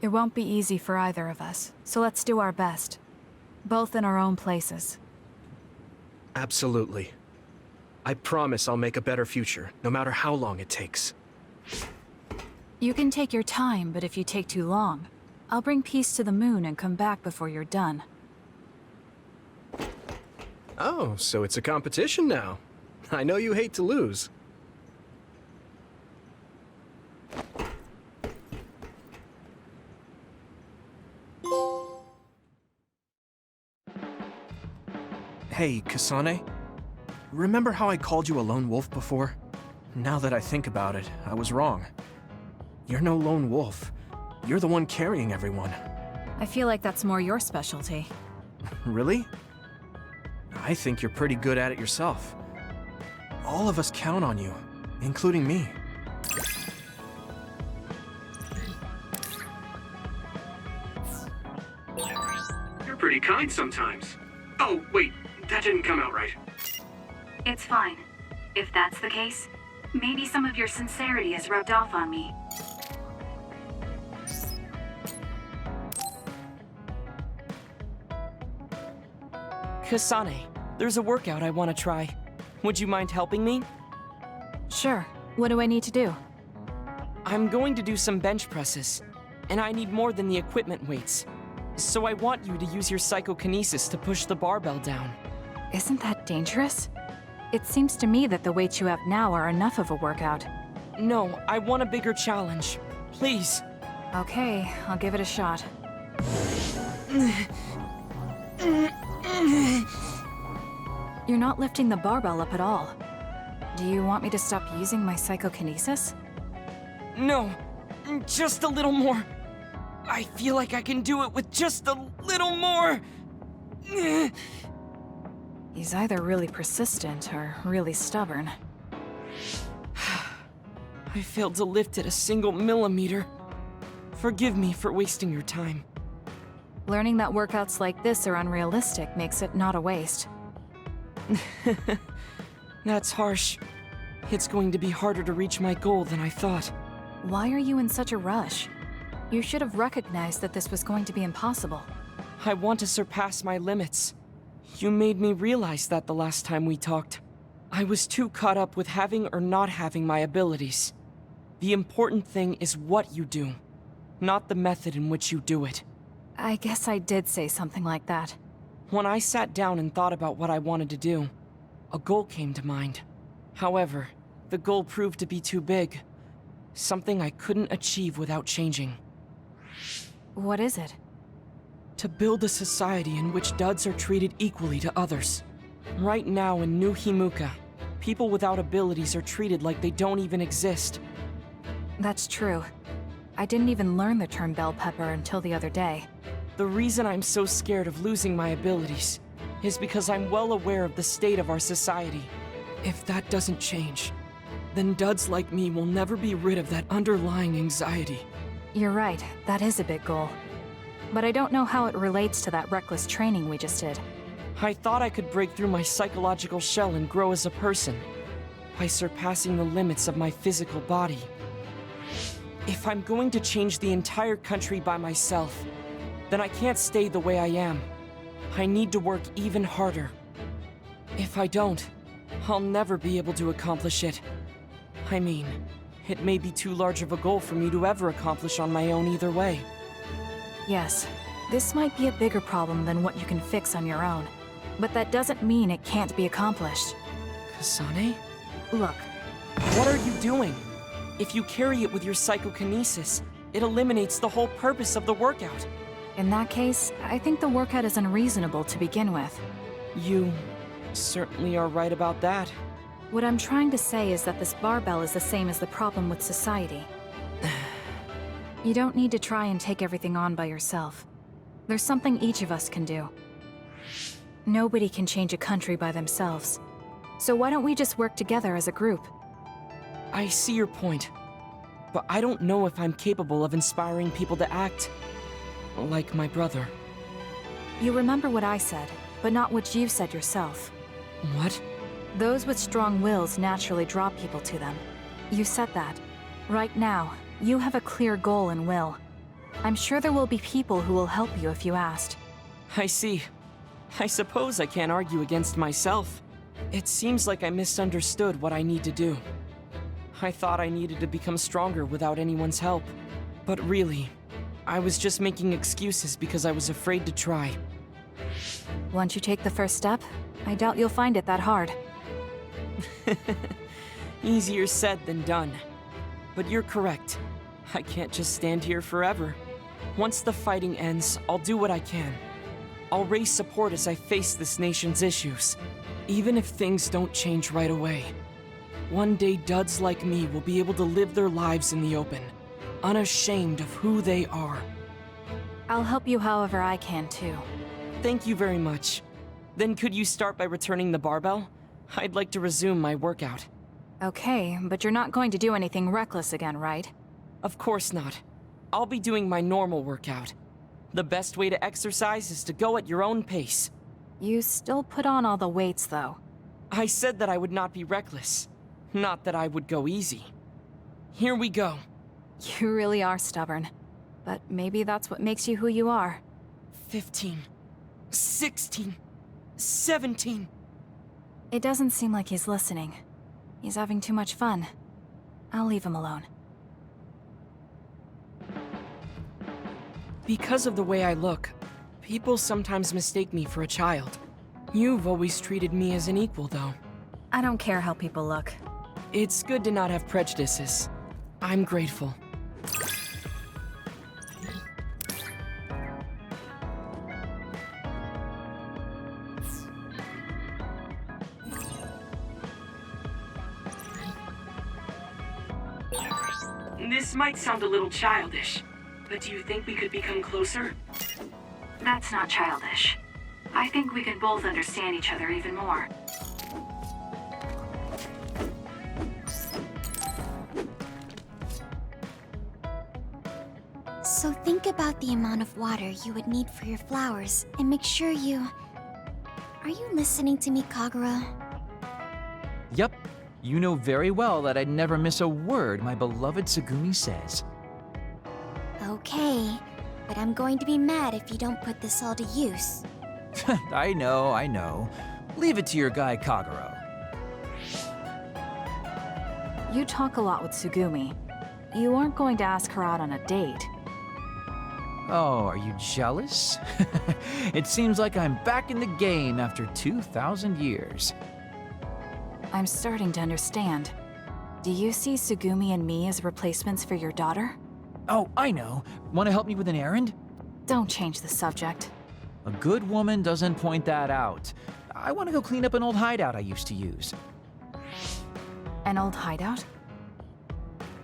It won't be easy for either of us, so let's do our best. Both in our own places. Absolutely. I promise I'll make a better future, no matter how long it takes. You can take your time, but if you take too long, I'll bring peace to the moon and come back before you're done. Oh, so it's a competition now. I know you hate to lose. Hey, Kasane. Remember how I called you a lone wolf before? Now that I think about it, I was wrong. You're no lone wolf. You're the one carrying everyone. I feel like that's more your specialty. Really? I think you're pretty good at it yourself. All of us count on you, including me. You're pretty kind sometimes. Oh, wait, that didn't come out right. It's fine. If that's the case, maybe some of your sincerity has rubbed off on me. Kasane, there's a workout I want to try. Would you mind helping me? Sure. What do I need to do? I'm going to do some bench presses, and I need more than the equipment weights. So I want you to use your psychokinesis to push the barbell down. Isn't that dangerous? It seems to me that the weights you have now are enough of a workout. No, I want a bigger challenge. Please. Okay, I'll give it a shot. You're not lifting the barbell up at all. Do you want me to stop using my psychokinesis? No, just a little more. I feel like I can do it with just a little more. He's either really persistent or really stubborn. I failed to lift it a single millimeter. Forgive me for wasting your time. Learning that workouts like this are unrealistic makes it not a waste. That's harsh. It's going to be harder to reach my goal than I thought. Why are you in such a rush? You should have recognized that this was going to be impossible. I want to surpass my limits. You made me realize that the last time we talked. I was too caught up with having or not having my abilities. The important thing is what you do, not the method in which you do it. I guess I did say something like that. When I sat down and thought about what I wanted to do, a goal came to mind. However, the goal proved to be too big. Something I couldn't achieve without changing. What is it? To build a society in which duds are treated equally to others. Right now in New Himuka, people without abilities are treated like they don't even exist. That's true. I didn't even learn the term bell pepper until the other day. The reason I'm so scared of losing my abilities is because I'm well aware of the state of our society. If that doesn't change, then duds like me will never be rid of that underlying anxiety. You're right, that is a big goal. But I don't know how it relates to that reckless training we just did. I thought I could break through my psychological shell and grow as a person by surpassing the limits of my physical body. If I'm going to change the entire country by myself, then I can't stay the way I am. I need to work even harder. If I don't, I'll never be able to accomplish it. I mean, it may be too large of a goal for me to ever accomplish on my own either way. Yes, this might be a bigger problem than what you can fix on your own. But that doesn't mean it can't be accomplished. Kasane? Look. What are you doing? If you carry it with your psychokinesis, it eliminates the whole purpose of the workout. In that case, I think the workout is unreasonable to begin with. You certainly are right about that. What I'm trying to say is that this barbell is the same as the problem with society. You don't need to try and take everything on by yourself. There's something each of us can do. Nobody can change a country by themselves. So why don't we just work together as a group? I see your point, but I don't know if I'm capable of inspiring people to act like my brother. You remember what I said, but not what you said yourself. What? Those with strong wills naturally draw people to them. You said that. Right now, you have a clear goal and will. I'm sure there will be people who will help you if you asked. I see. I suppose I can't argue against myself. It seems like I misunderstood what I need to do. I thought I needed to become stronger without anyone's help. But really, I was just making excuses because I was afraid to try. Once you take the first step, I doubt you'll find it that hard. Easier said than done. But you're correct. I can't just stand here forever. Once the fighting ends, I'll do what I can. I'll raise support as I face this nation's issues, even if things don't change right away. One day, duds like me will be able to live their lives in the open, unashamed of who they are. I'll help you however I can, too. Thank you very much. Then could you start by returning the barbell? I'd like to resume my workout. Okay, but you're not going to do anything reckless again, right? Of course not. I'll be doing my normal workout. The best way to exercise is to go at your own pace. You still put on all the weights, though. I said that I would not be reckless. Not that I would go easy. Here we go. You really are stubborn. But maybe that's what makes you who you are. 15. 16. 17. It doesn't seem like he's listening. He's having too much fun. I'll leave him alone. Because of the way I look, people sometimes mistake me for a child. You've always treated me as an equal, though. I don't care how people look. It's good to not have prejudices. I'm grateful. This might sound a little childish, but do you think we could become closer? That's not childish. I think we can both understand each other even more. So think about the amount of water you would need for your flowers, and make sure you... Are you listening to me, Kagura? Yep. You know very well that I'd never miss a word my beloved Tsugumi says. Okay, but I'm going to be mad if you don't put this all to use. I know. Leave it to your guy, Kaguro. You talk a lot with Tsugumi. You aren't going to ask her out on a date. Oh, are you jealous? It seems like I'm back in the game after 2,000 years. I'm starting to understand. Do you see Tsugumi and me as replacements for your daughter? Oh, I know. Want to help me with an errand? Don't change the subject. A good woman doesn't point that out. I want to go clean up an old hideout I used to use. An old hideout?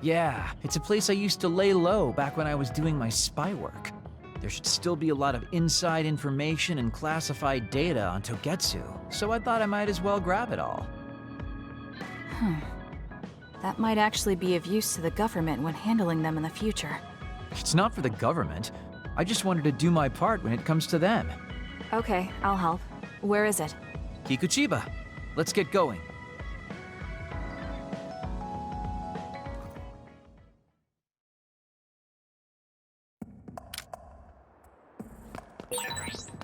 Yeah, it's a place I used to lay low back when I was doing my spy work. There should still be a lot of inside information and classified data on Togetsu, so I thought I might as well grab it all. That might actually be of use to the government when handling them in the future. It's not for the government. I just wanted to do my part when it comes to them. Okay, I'll help. Where is it? Kikuchiba. Let's get going.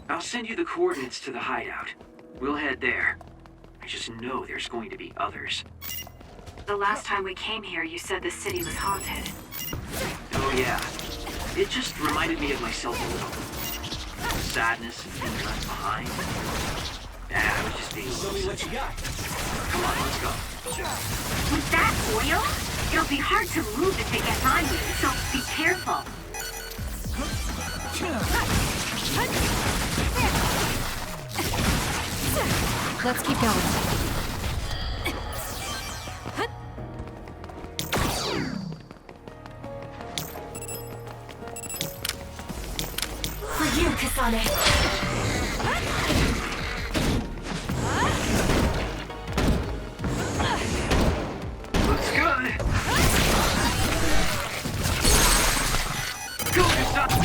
I'll send you the coordinates to the hideout. We'll head there. I just know there's going to be others. The last time we came here, you said the city was haunted. Oh yeah. It just reminded me of myself a little. Sadness and being left behind. I was just being a little... Show me what you got. Come on, let's go. With that oil, it'll be hard to move if it gets on you, so be careful. Let's keep going. For you, Kasane. Looks good. Go, Kasane.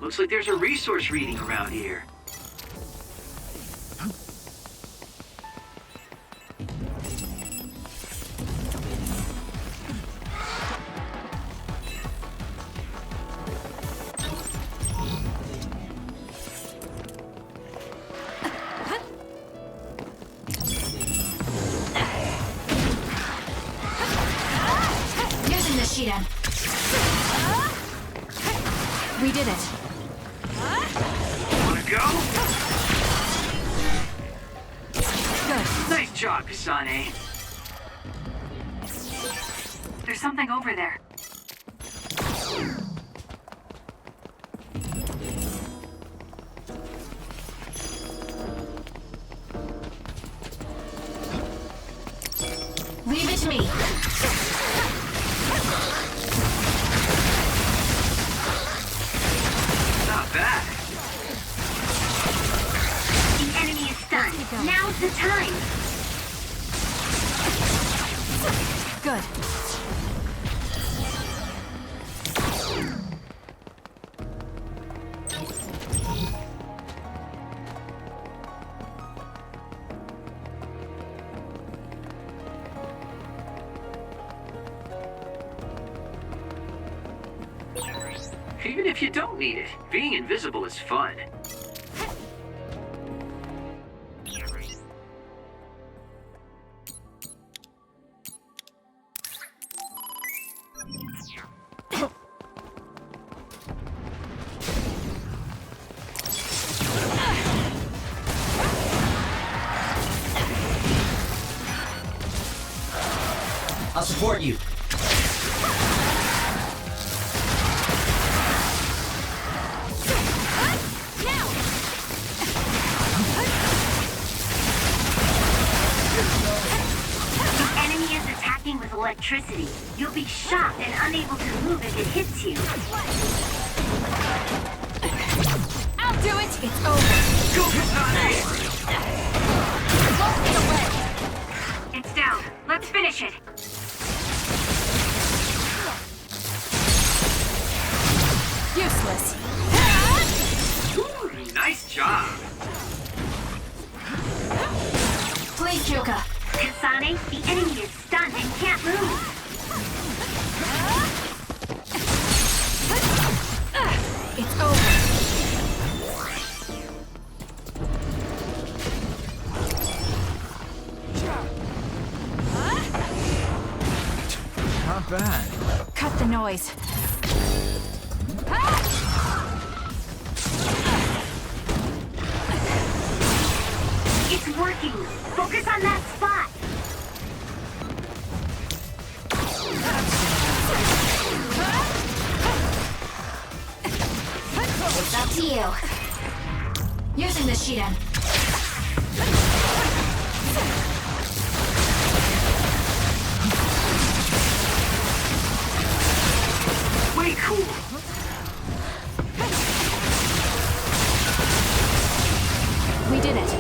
Looks like there's a resource reading around here. Using the Shiren. We did it. Wanna go? Good. Nice job, Kasane. There's something over there. Leave it to me. Not bad. The enemy is stunned. Now's the time. Good. Even if you don't need it, being invisible is fun. I'll support you. enemy is attacking with electricity. You'll be shocked and unable to move if it hits you. I'll do it! It's over! Go, Kasane! It's down. Let's finish it. Useless. Ooh, nice job. Please, Kyoka. Kasane, the enemy is stunned and can't move. It's over. Not bad. Cut the noise. It's working. Focus on that spot. It's up to you. Using the Shiden. Way cool. We did it.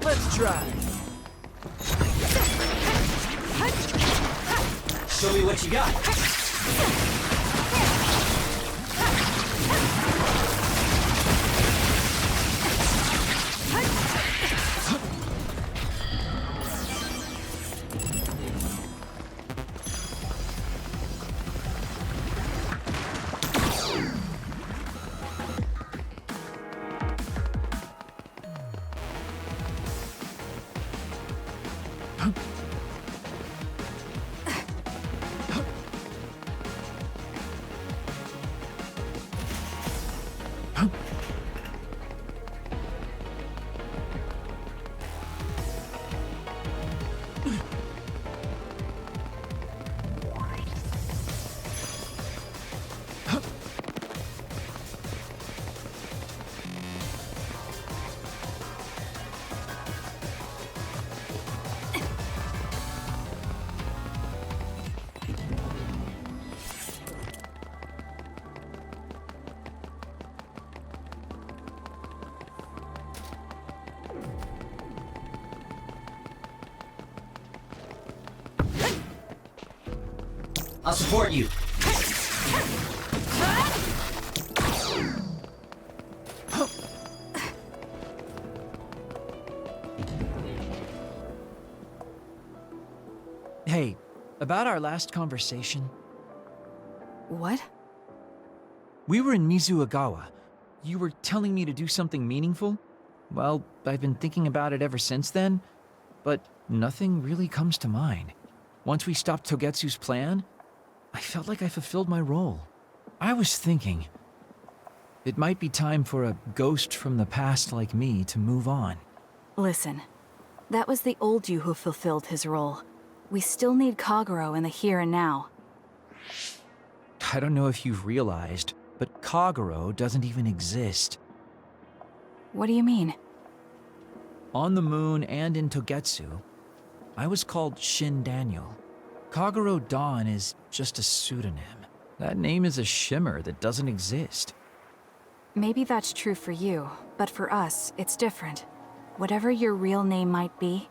Let's try. Show me what you got. I'll support you. Hey, about our last conversation. What? We were in Mizuagawa. You were telling me to do something meaningful? Well, I've been thinking about it ever since then, but nothing really comes to mind. Once we stopped Togetsu's plan, I felt like I fulfilled my role. I was thinking, it might be time for a ghost from the past like me to move on. Listen, That was the old you who fulfilled his role. We still need Kagero in the here and now. I don't know if you've realized, but Kagero doesn't even exist. What do you mean? On the moon and in Togetsu, I was called Shin Daniel. Kagero Dawn is just a pseudonym. That name is a shimmer that doesn't exist. Maybe that's true for you, but for us, it's different. Whatever your real name might be,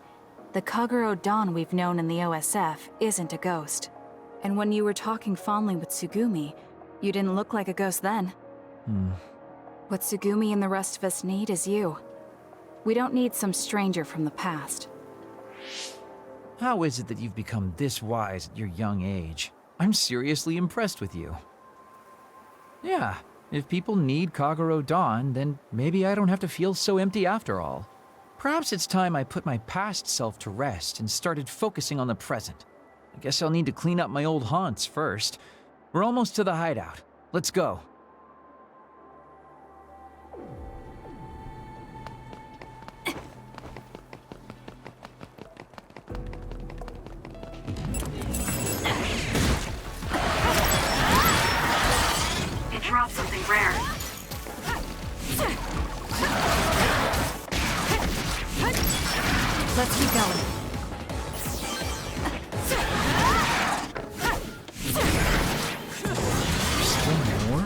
the Kagero Dawn we've known in the OSF isn't a ghost. And when you were talking fondly with Tsugumi, you didn't look like a ghost then. What Tsugumi and the rest of us need is you. We don't need some stranger from the past. How is it that you've become this wise at your young age? I'm seriously impressed with you. Yeah, if people need Kagero Dawn, then maybe I don't have to feel so empty after all. Perhaps it's time I put my past self to rest and started focusing on the present. I guess I'll need to clean up my old haunts first. We're almost to the hideout. Let's go. It dropped something rare. Let's keep going. Still more?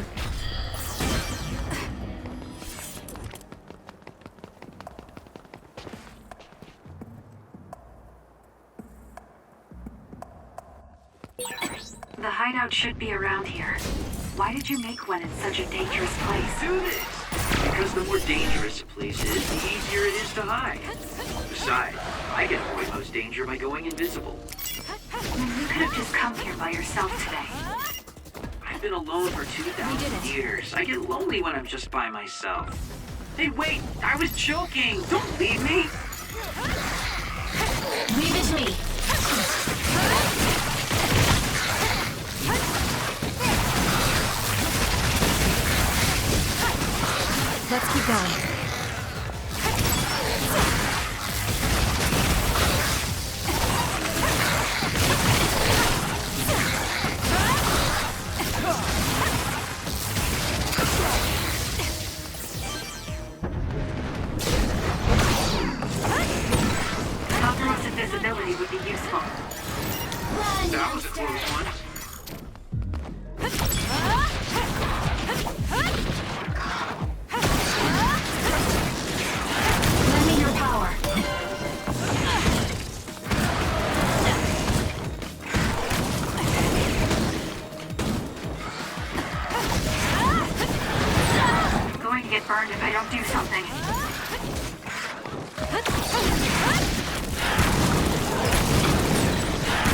The hideout should be around here. Why did you make one in such a dangerous place? Do this! Because the more dangerous a place is, the easier it is to hide. Besides, I can avoid most danger by going invisible. You could have just come here by yourself today. I've been alone for 2,000 years. I get lonely when I'm just by myself. Hey, wait! I was joking! Don't leave me! Leave it to me. Let's keep going. Kagero's invisibility would be useful. That was a close one. Lend me your power. I'm going to get burned if I don't do something.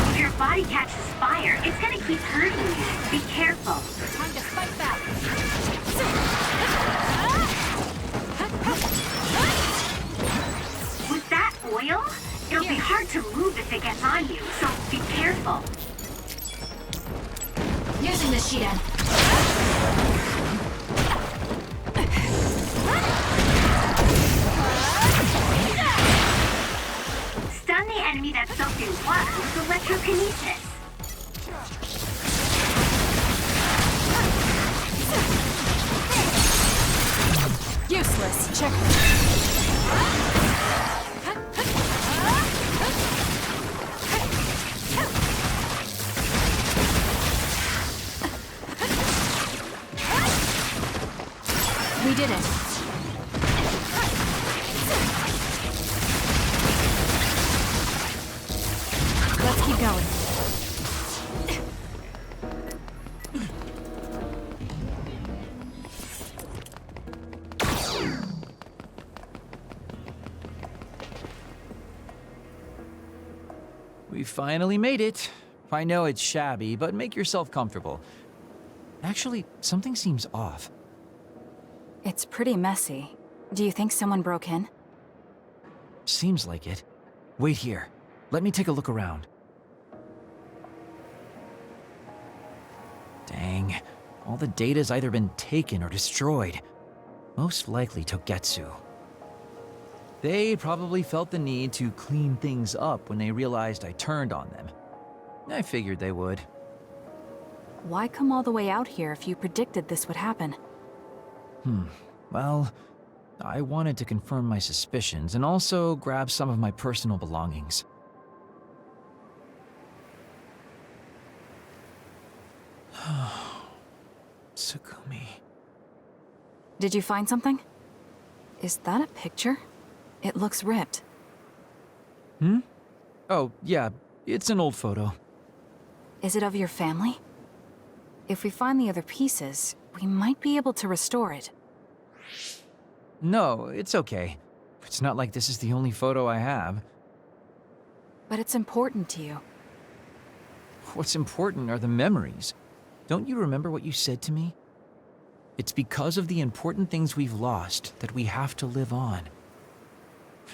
If your body catches fire, it's gonna keep hurting you. Be careful. Time to fight back. With that oil, it'll be hard to move if it gets on you, so be careful. Using the Shiden. Stun the enemy that's soaked in water with electrokinesis. Useless. Check. We did it. Let's keep going. We finally made it. I know it's shabby, but make yourself comfortable. Actually, something seems off. It's pretty messy. Do you think someone broke in? Seems like it. Wait here. Let me take a look around. Dang. All the data's either been taken or destroyed. Most likely Togetsu. They probably felt the need to clean things up when they realized I turned on them. I figured they would. Why come all the way out here if you predicted this would happen? Well, I wanted to confirm my suspicions and also grab some of my personal belongings. Tsugumi. Did you find something? Is that a picture? It looks ripped. Oh, yeah, it's an old photo. Is it of your family? If we find the other pieces, we might be able to restore it. No, it's okay. It's not like this is the only photo I have. But it's important to you. What's important are the memories. Don't you remember what you said to me? It's because of the important things we've lost that we have to live on.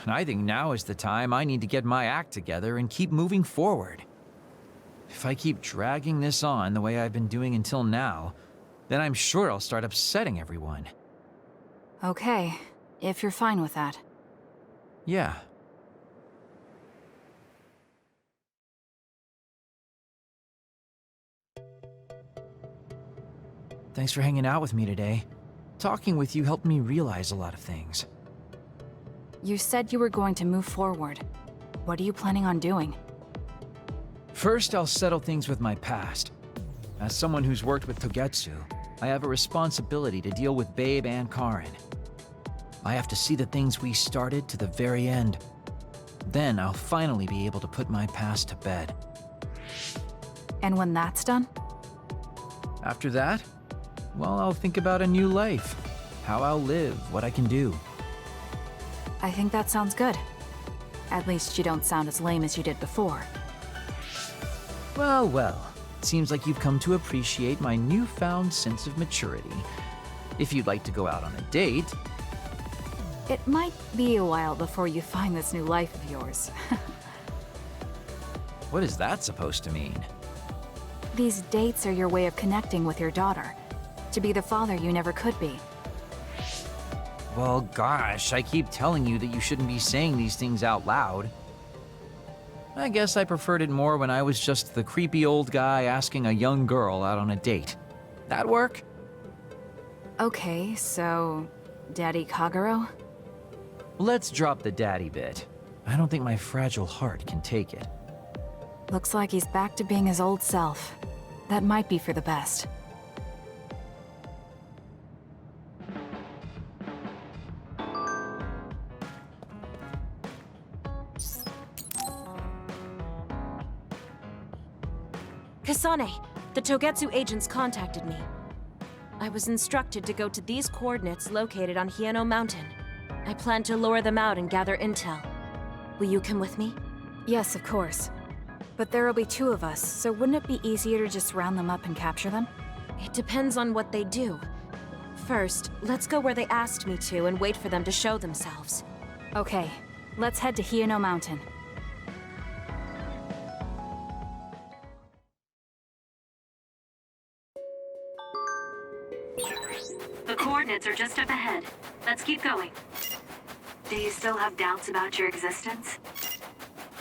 And I think now is the time I need to get my act together and keep moving forward. If I keep dragging this on the way I've been doing until now, then I'm sure I'll start upsetting everyone. Okay, if you're fine with that. Yeah. Thanks for hanging out with me today. Talking with you helped me realize a lot of things. You said you were going to move forward. What are you planning on doing? First, I'll settle things with my past. As someone who's worked with Togetsu, I have a responsibility to deal with Babe and Karin. I have to see the things we started to the very end. Then I'll finally be able to put my past to bed. And when that's done? After that, well, I'll think about a new life. How I'll live, what I can do. I think that sounds good. At least you don't sound as lame as you did before. Well, well. It seems like you've come to appreciate my newfound sense of maturity. If you'd like to go out on a date... It might be a while before you find this new life of yours. What is that supposed to mean? These dates are your way of connecting with your daughter. To be the father you never could be. Well, gosh, I keep telling you that you shouldn't be saying these things out loud. I guess I preferred it more when I was just the creepy old guy asking a young girl out on a date. That work? Okay, so... Daddy Kagero? Let's drop the daddy bit. I don't think my fragile heart can take it. Looks like he's back to being his old self. That might be for the best. Kasane, the Togetsu agents contacted me. I was instructed to go to these coordinates located on Hieno Mountain. I plan to lure them out and gather intel. Will you come with me? Yes, of course. But there will be 2 of us, so wouldn't it be easier to just round them up and capture them? It depends on what they do. First, let's go where they asked me to and wait for them to show themselves. Okay, let's head to Hieno Mountain. The coordinates are just up ahead. Let's keep going. Do you still have doubts about your existence?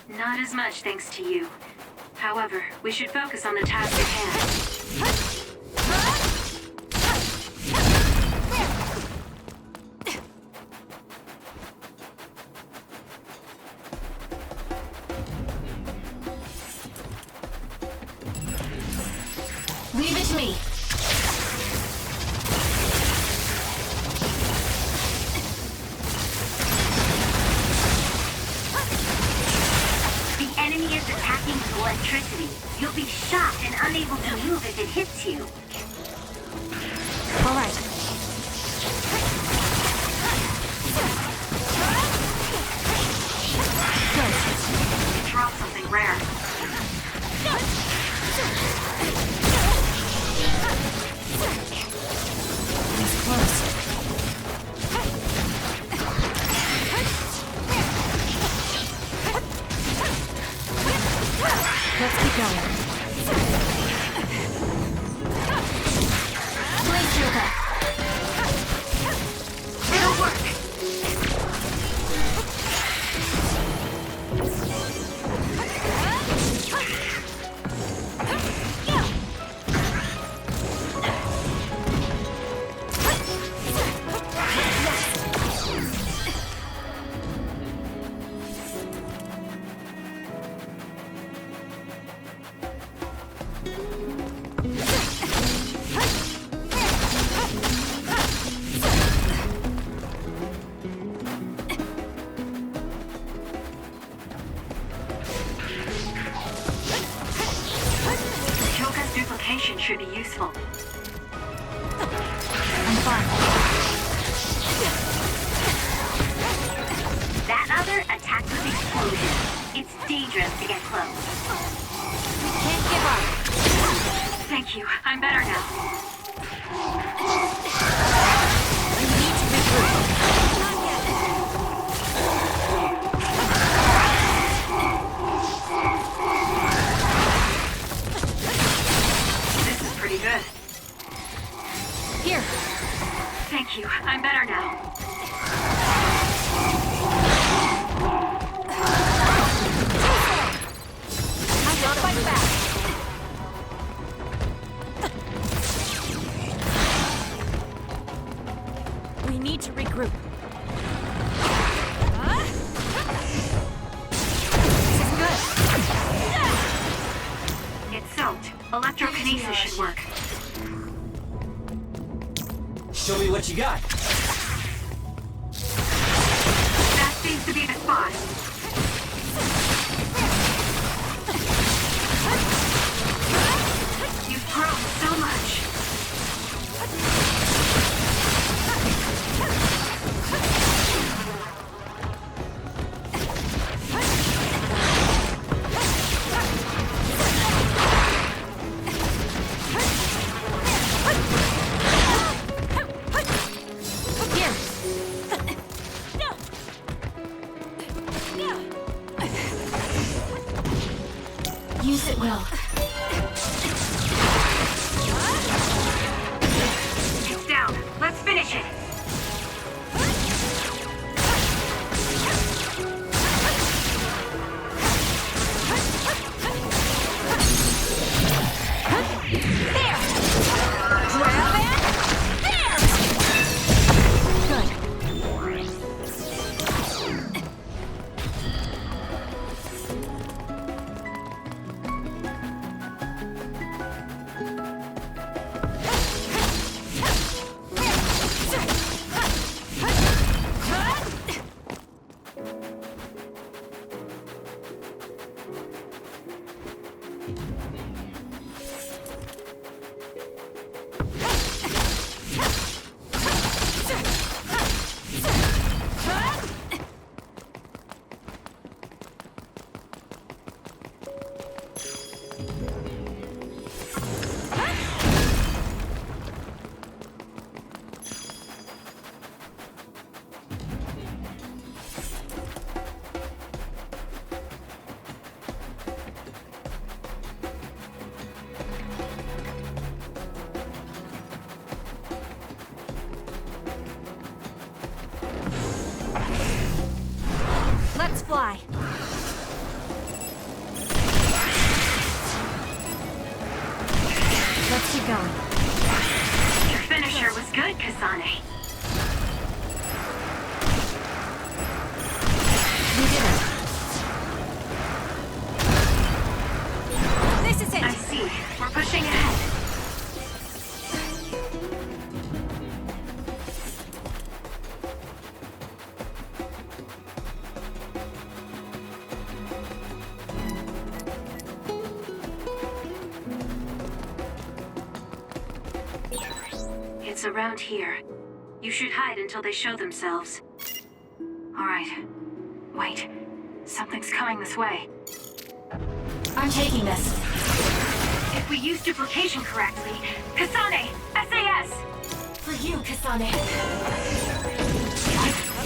Not as much thanks to you. However, we should focus on the task at hand. Leave it to me. The enemy is attacking with electricity. You'll be shocked and unable to move if it hits you. All right. Good. Drop something rare. He's close. Let's keep going. Blade Joker. It'll work. should be useful. I'm fine. That other attacked with explosion. It's dangerous to get close. Can't give up. Thank you. I'm better now. You need to regroup. This is pretty good. Here. Thank you. I'm better now. Don't fight back. We need to regroup. This is good. It's soaked. Electrokinesis should work. Show me what you got. That seems to be the spot. You've grown so much. Use it well. It's down. Let's finish it. There! Grab it! There! Good. Let's fly. Let's keep going. Your finisher was good, Kasane. We did it. This is it. I see. We're pushing ahead. It's around here. You should hide until they show themselves. All right. Wait. Something's coming this way. I'm taking this. If we use duplication correctly... Kasane! SAS! For you, Kasane.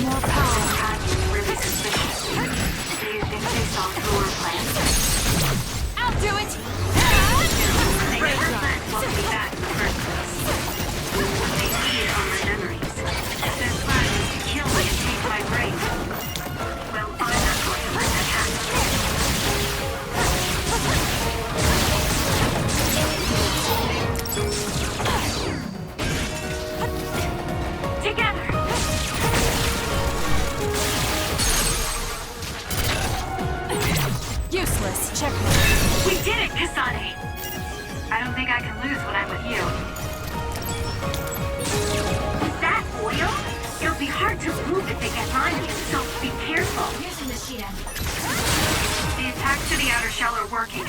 More power. It's really suspicious. Do you think they saw through our plans? I'll do it! They never planned to welcome me back in the first place. They feed on my memories. Their plan is to kill me and take my brain. Well, I'm not going to let that happen. Together! Useless. Checkmate. We did it, Kasane! I don't think I can lose when I'm with you. Is that oil? It'll be hard to move if it gets on you, so be careful. Using the sheet end. The attacks to the outer shell are working.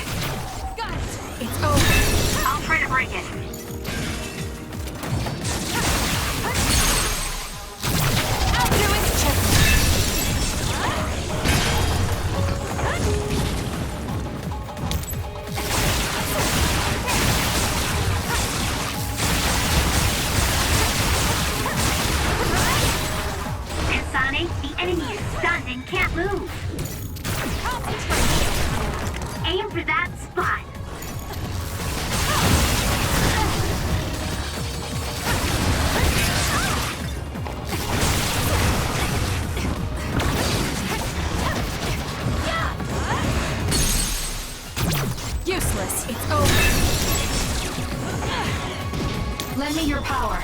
Got it. It's over. I'll try to to break it. I'll do it, Chip. Kasane, the enemy is stunned and can't move. Aim for that spot. Useless. It's over. Lend me your power.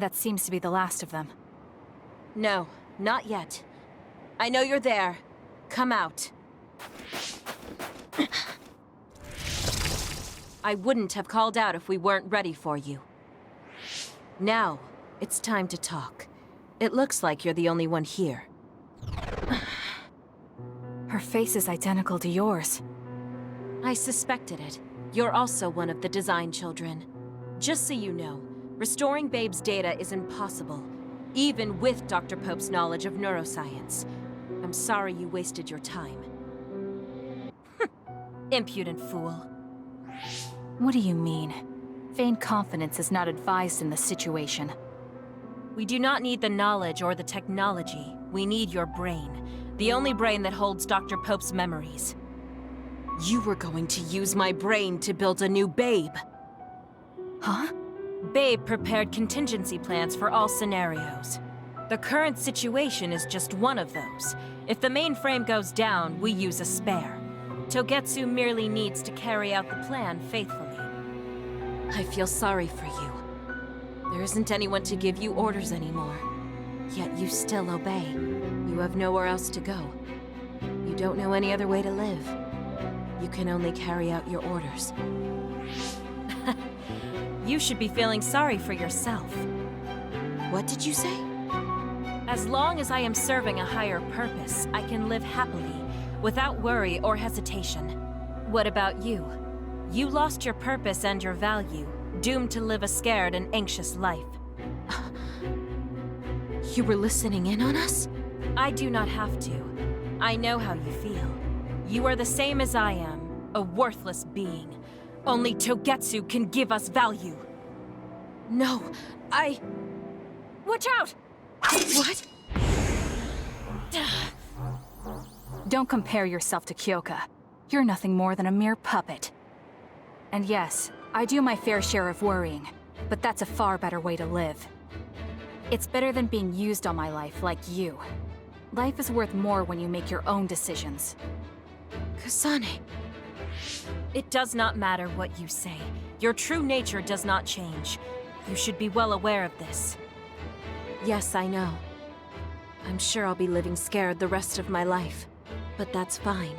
That seems to be the last of them. No, not yet. I know you're there. Come out. I wouldn't have called out if we weren't ready for you. Now, it's time to talk. It looks like you're the only one here. Her face is identical to yours. I suspected it. You're also one of the design children. Just so you know, restoring Babe's data is impossible, even with Dr. Pope's knowledge of neuroscience. I'm sorry you wasted your time. Impudent fool. What do you mean? Vain confidence is not advised in this situation. We do not need the knowledge or the technology. We need your brain. The only brain that holds Dr. Pope's memories. You were going to use my brain to build a new Babe. Huh? Babe prepared contingency plans for all scenarios. The current situation is just one of those. If the mainframe goes down, we use a spare. Togetsu merely needs to carry out the plan faithfully. I feel sorry for you. There isn't anyone to give you orders anymore. Yet you still obey. You have nowhere else to go. You don't know any other way to live. You can only carry out your orders. You should be feeling sorry for yourself. What did you say? As long as I am serving a higher purpose, I can live happily, without worry or hesitation. What about you? You lost your purpose and your value, doomed to live a scared and anxious life. You were listening in on us? I do not have to. I know how you feel. You are the same as I am, a worthless being. Only Togetsu can give us value. No, Watch out! What? Don't compare yourself to Kyoka. You're nothing more than a mere puppet. And yes, I do my fair share of worrying, but that's a far better way to live. It's better than being used all my life like you. Life is worth more when you make your own decisions. Kasane. It does not matter what you say. Your true nature does not change. You should be well aware of this. Yes, I know. I'm sure I'll be living scared the rest of my life, but that's fine.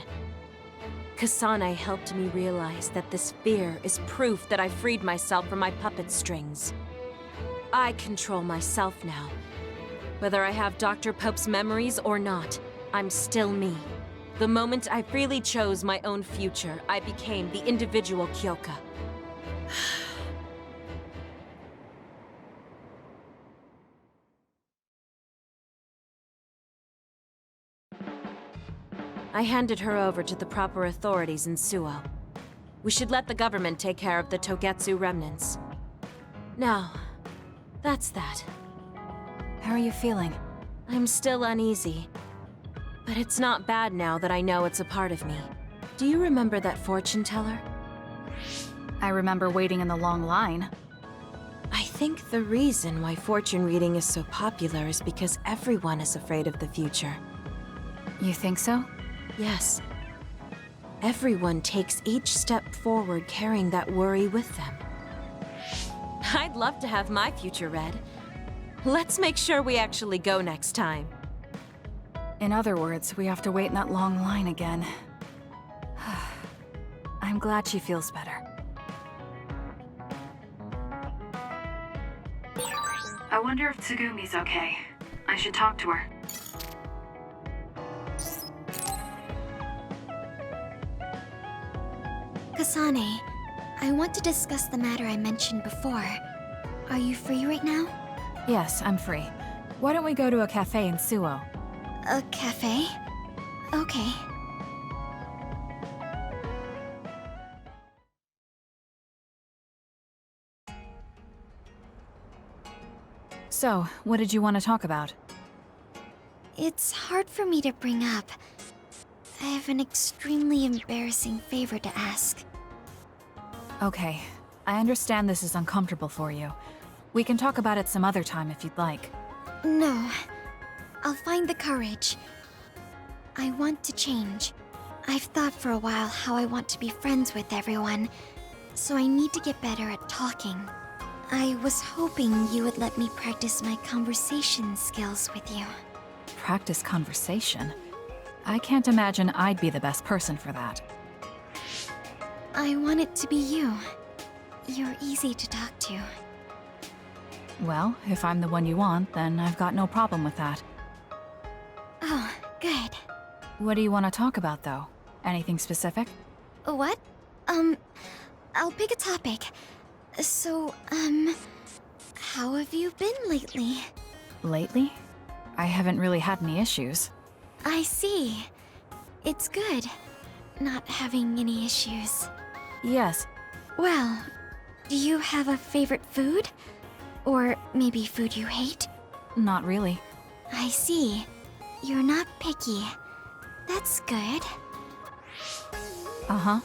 Kasane helped me realize that this fear is proof that I freed myself from my puppet strings. I control myself now. Whether I have Dr. Pope's memories or not, I'm still me. The moment I freely chose my own future, I became the individual Kyoka. I handed her over to the proper authorities in Suo. We should let the government take care of the Togetsu remnants. Now, that's that. How are you feeling? I'm still uneasy. But it's not bad now that I know it's a part of me. Do you remember that fortune teller? I remember waiting in the long line. I think the reason why fortune reading is so popular is because everyone is afraid of the future. You think so? Yes. Everyone takes each step forward carrying that worry with them. I'd love to have my future read. Let's make sure we actually go next time. In other words, we have to wait in that long line again. I'm glad she feels better. I wonder if Tsugumi's okay. I should talk to her. Kasane, I want to discuss the matter I mentioned before. Are you free right now? Yes, I'm free. Why don't we go to a cafe in Suo? A cafe? Okay. So, what did you want to talk about? It's hard for me to bring up. I have an extremely embarrassing favor to ask. Okay, I understand this is uncomfortable for you. We can talk about it some other time if you'd like. No. I'll find the courage. I want to change. I've thought for a while how I want to be friends with everyone, so I need to get better at talking. I was hoping you would let me practice my conversation skills with you. Practice conversation? I can't imagine I'd be the best person for that. I want it to be you. You're easy to talk to. Well, if I'm the one you want, then I've got no problem with that. Oh, good. What do you want to talk about, though? Anything specific? What? I'll pick a topic. So, how have you been lately? Lately? I haven't really had any issues. I see. It's good, not having any issues. Yes. Well, do you have a favorite food? Or maybe food you hate? Not really. I see. You're not picky. That's good. Uh-huh.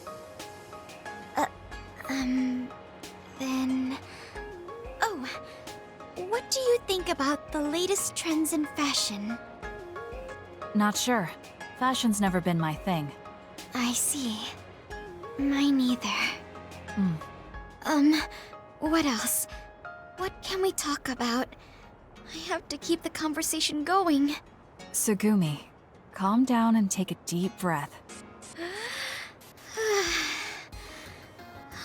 Then... Oh, what do you think about the latest trends in fashion? Not sure. Fashion's never been my thing. I see. Mine either. What else? What can we talk about? I have to keep the conversation going. Tsugumi, calm down and take a deep breath.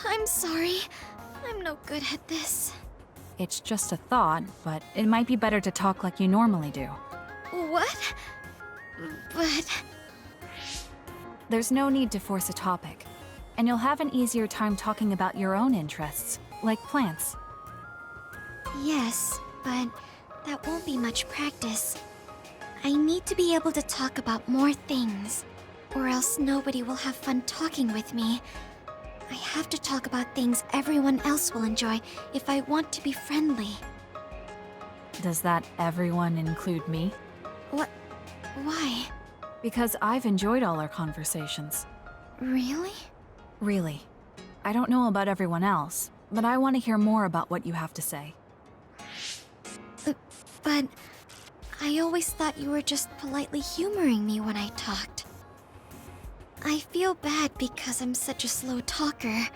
I'm sorry. I'm no good at this. It's just a thought, but it might be better to talk like you normally do. What? But... There's no need to force a topic, and you'll have an easier time talking about your own interests, like plants. Yes, but that won't be much practice. I need to be able to talk about more things, or else nobody will have fun talking with me. I have to talk about things everyone else will enjoy if I want to be friendly. Does that everyone include me? What? Why? Because I've enjoyed all our conversations. Really? Really. I don't know about everyone else, but I want to hear more about what you have to say. But I always thought you were just politely humoring me when I talked. I feel bad because I'm such a slow talker,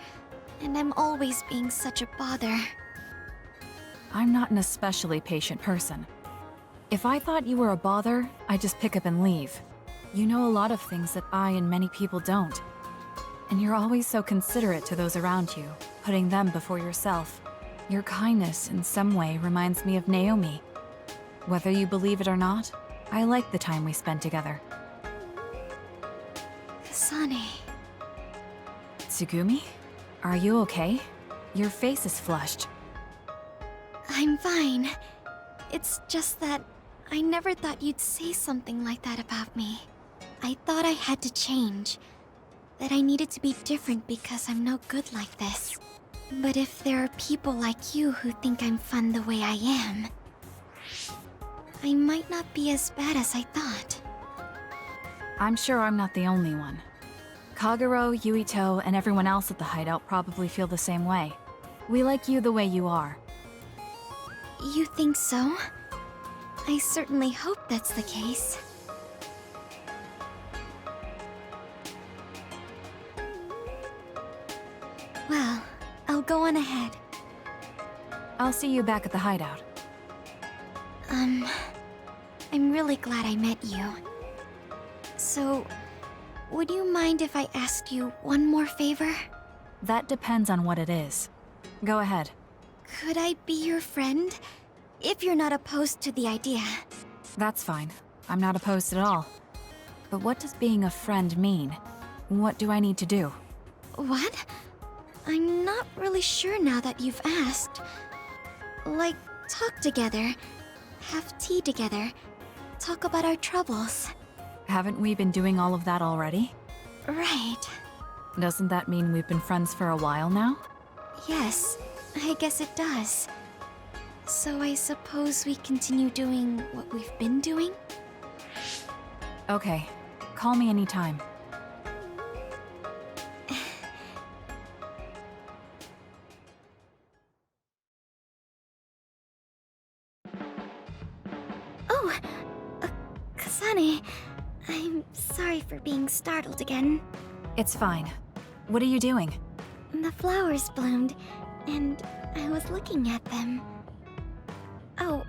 and I'm always being such a bother. I'm not an especially patient person. If I thought you were a bother, I'd just pick up and leave. You know a lot of things that I and many people don't. And you're always so considerate to those around you, putting them before yourself. Your kindness in some way reminds me of Naomi. Whether you believe it or not, I like the time we spent together. Kasane. Tsugumi? Are you okay? Your face is flushed. I'm fine. It's just that I never thought you'd say something like that about me. I thought I had to change. That I needed to be different because I'm no good like this. But if there are people like you who think I'm fun the way I am, I might not be as bad as I thought. I'm sure I'm not the only one. Kagero, Yuito, and everyone else at the hideout probably feel the same way. We like you the way you are. You think so? I certainly hope that's the case. go on ahead. I'll see you back at the hideout. I'm really glad I met you. So, would you mind if I asked you one more favor? That depends on what it is. Go ahead. Could I be your friend? If you're not opposed to the idea. That's fine. I'm not opposed at all. But what does being a friend mean? What do I need to do? What? I'm not really sure now that you've asked. Like, talk together, have tea together, talk about our troubles. Haven't we been doing all of that already? Right. Doesn't that mean we've been friends for a while now? Yes, I guess it does. So I suppose we continue doing what we've been doing? Okay. Call me anytime. Oh, Kasane, I'm sorry for being startled again. It's fine. What are you doing? The flowers bloomed, and I was looking at them. Oh,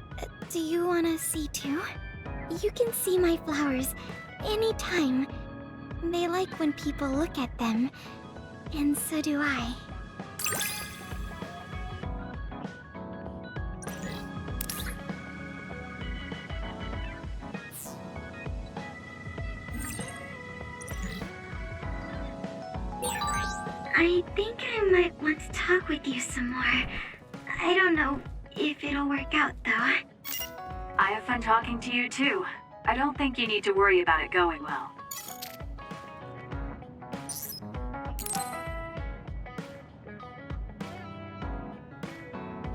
do you want to see too? You can see my flowers anytime. They like when people look at them, and so do I. I think I might want to talk with you some more. I don't know if it'll work out, though. I have fun talking to you, too. I don't think you need to worry about it going well.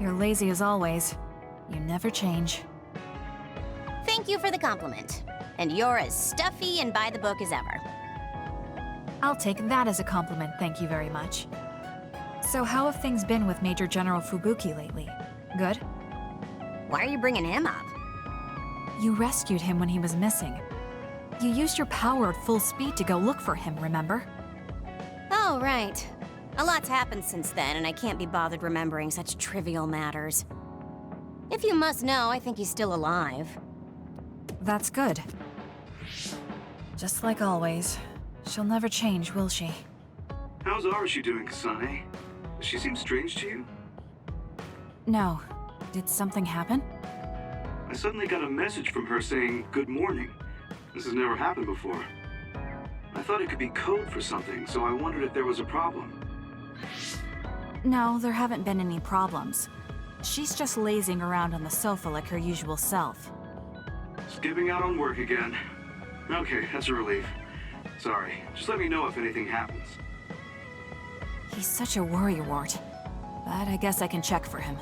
You're lazy as always. You never change. Thank you for the compliment. And you're as stuffy and by the book as ever. I'll take that as a compliment, thank you very much. So how have things been with Major General Fubuki lately? Good? Why are you bringing him up? You rescued him when he was missing. You used your power at full speed to go look for him, remember? Oh, right. A lot's happened since then, and I can't be bothered remembering such trivial matters. If you must know, I think he's still alive. That's good. Just like always. She'll never change, will she? How's Arashi doing, Kasane? Does she seem strange to you? No. Did something happen? I suddenly got a message from her saying, "Good morning." This has never happened before. I thought it could be code for something, so I wondered if there was a problem. No, there haven't been any problems. She's just lazing around on the sofa like her usual self. Skipping out on work again. Okay, that's a relief. Sorry, just let me know if anything happens. He's such a worrywart. But I guess I can check for him.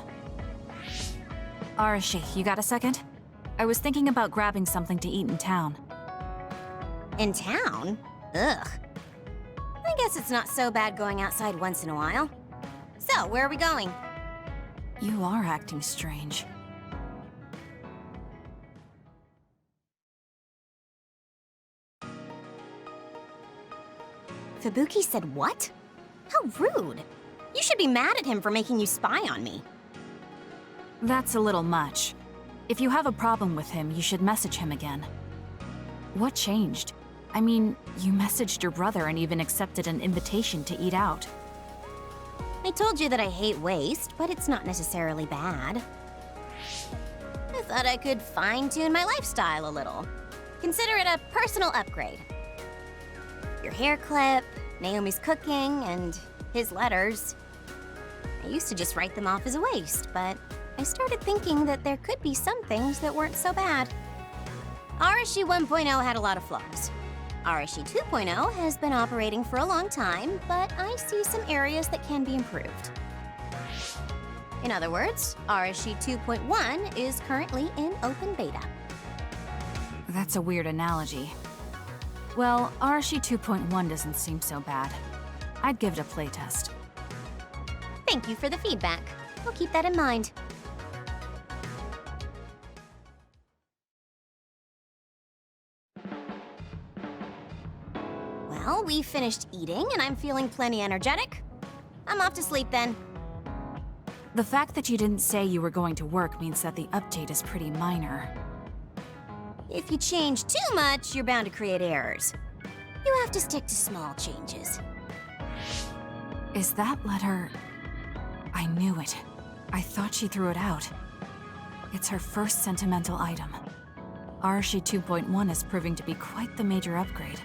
Arashi, you got a second? I was thinking about grabbing something to eat in town. In town? Ugh. I guess it's not so bad going outside once in a while. So, where are we going? You are acting strange. Fubuki said what? How rude. You should be mad at him for making you spy on me. That's a little much. If you have a problem with him, you should message him again. What changed? I mean, you messaged your brother and even accepted an invitation to eat out. I told you that I hate waste, but it's not necessarily bad. I thought I could fine-tune my lifestyle a little. Consider it a personal upgrade. Your hair clip, Naomi's cooking, and his letters. I used to just write them off as a waste, but I started thinking that there could be some things that weren't so bad. Arashi 1.0 had a lot of flaws. Arashi 2.0 has been operating for a long time, but I see some areas that can be improved. In other words, Arashi 2.1 is currently in open beta. That's a weird analogy. Well, Arashi 2.1 doesn't seem so bad. I'd give it a playtest. Thank you for the feedback. I'll keep that in mind. Well, we finished eating and I'm feeling plenty energetic. I'm off to sleep then. The fact that you didn't say you were going to work means that the update is pretty minor. If you change too much, you're bound to create errors. You have to stick to small changes. Is that letter... I knew it. I thought she threw it out. It's her first sentimental item. Arashi 2.1 is proving to be quite the major upgrade.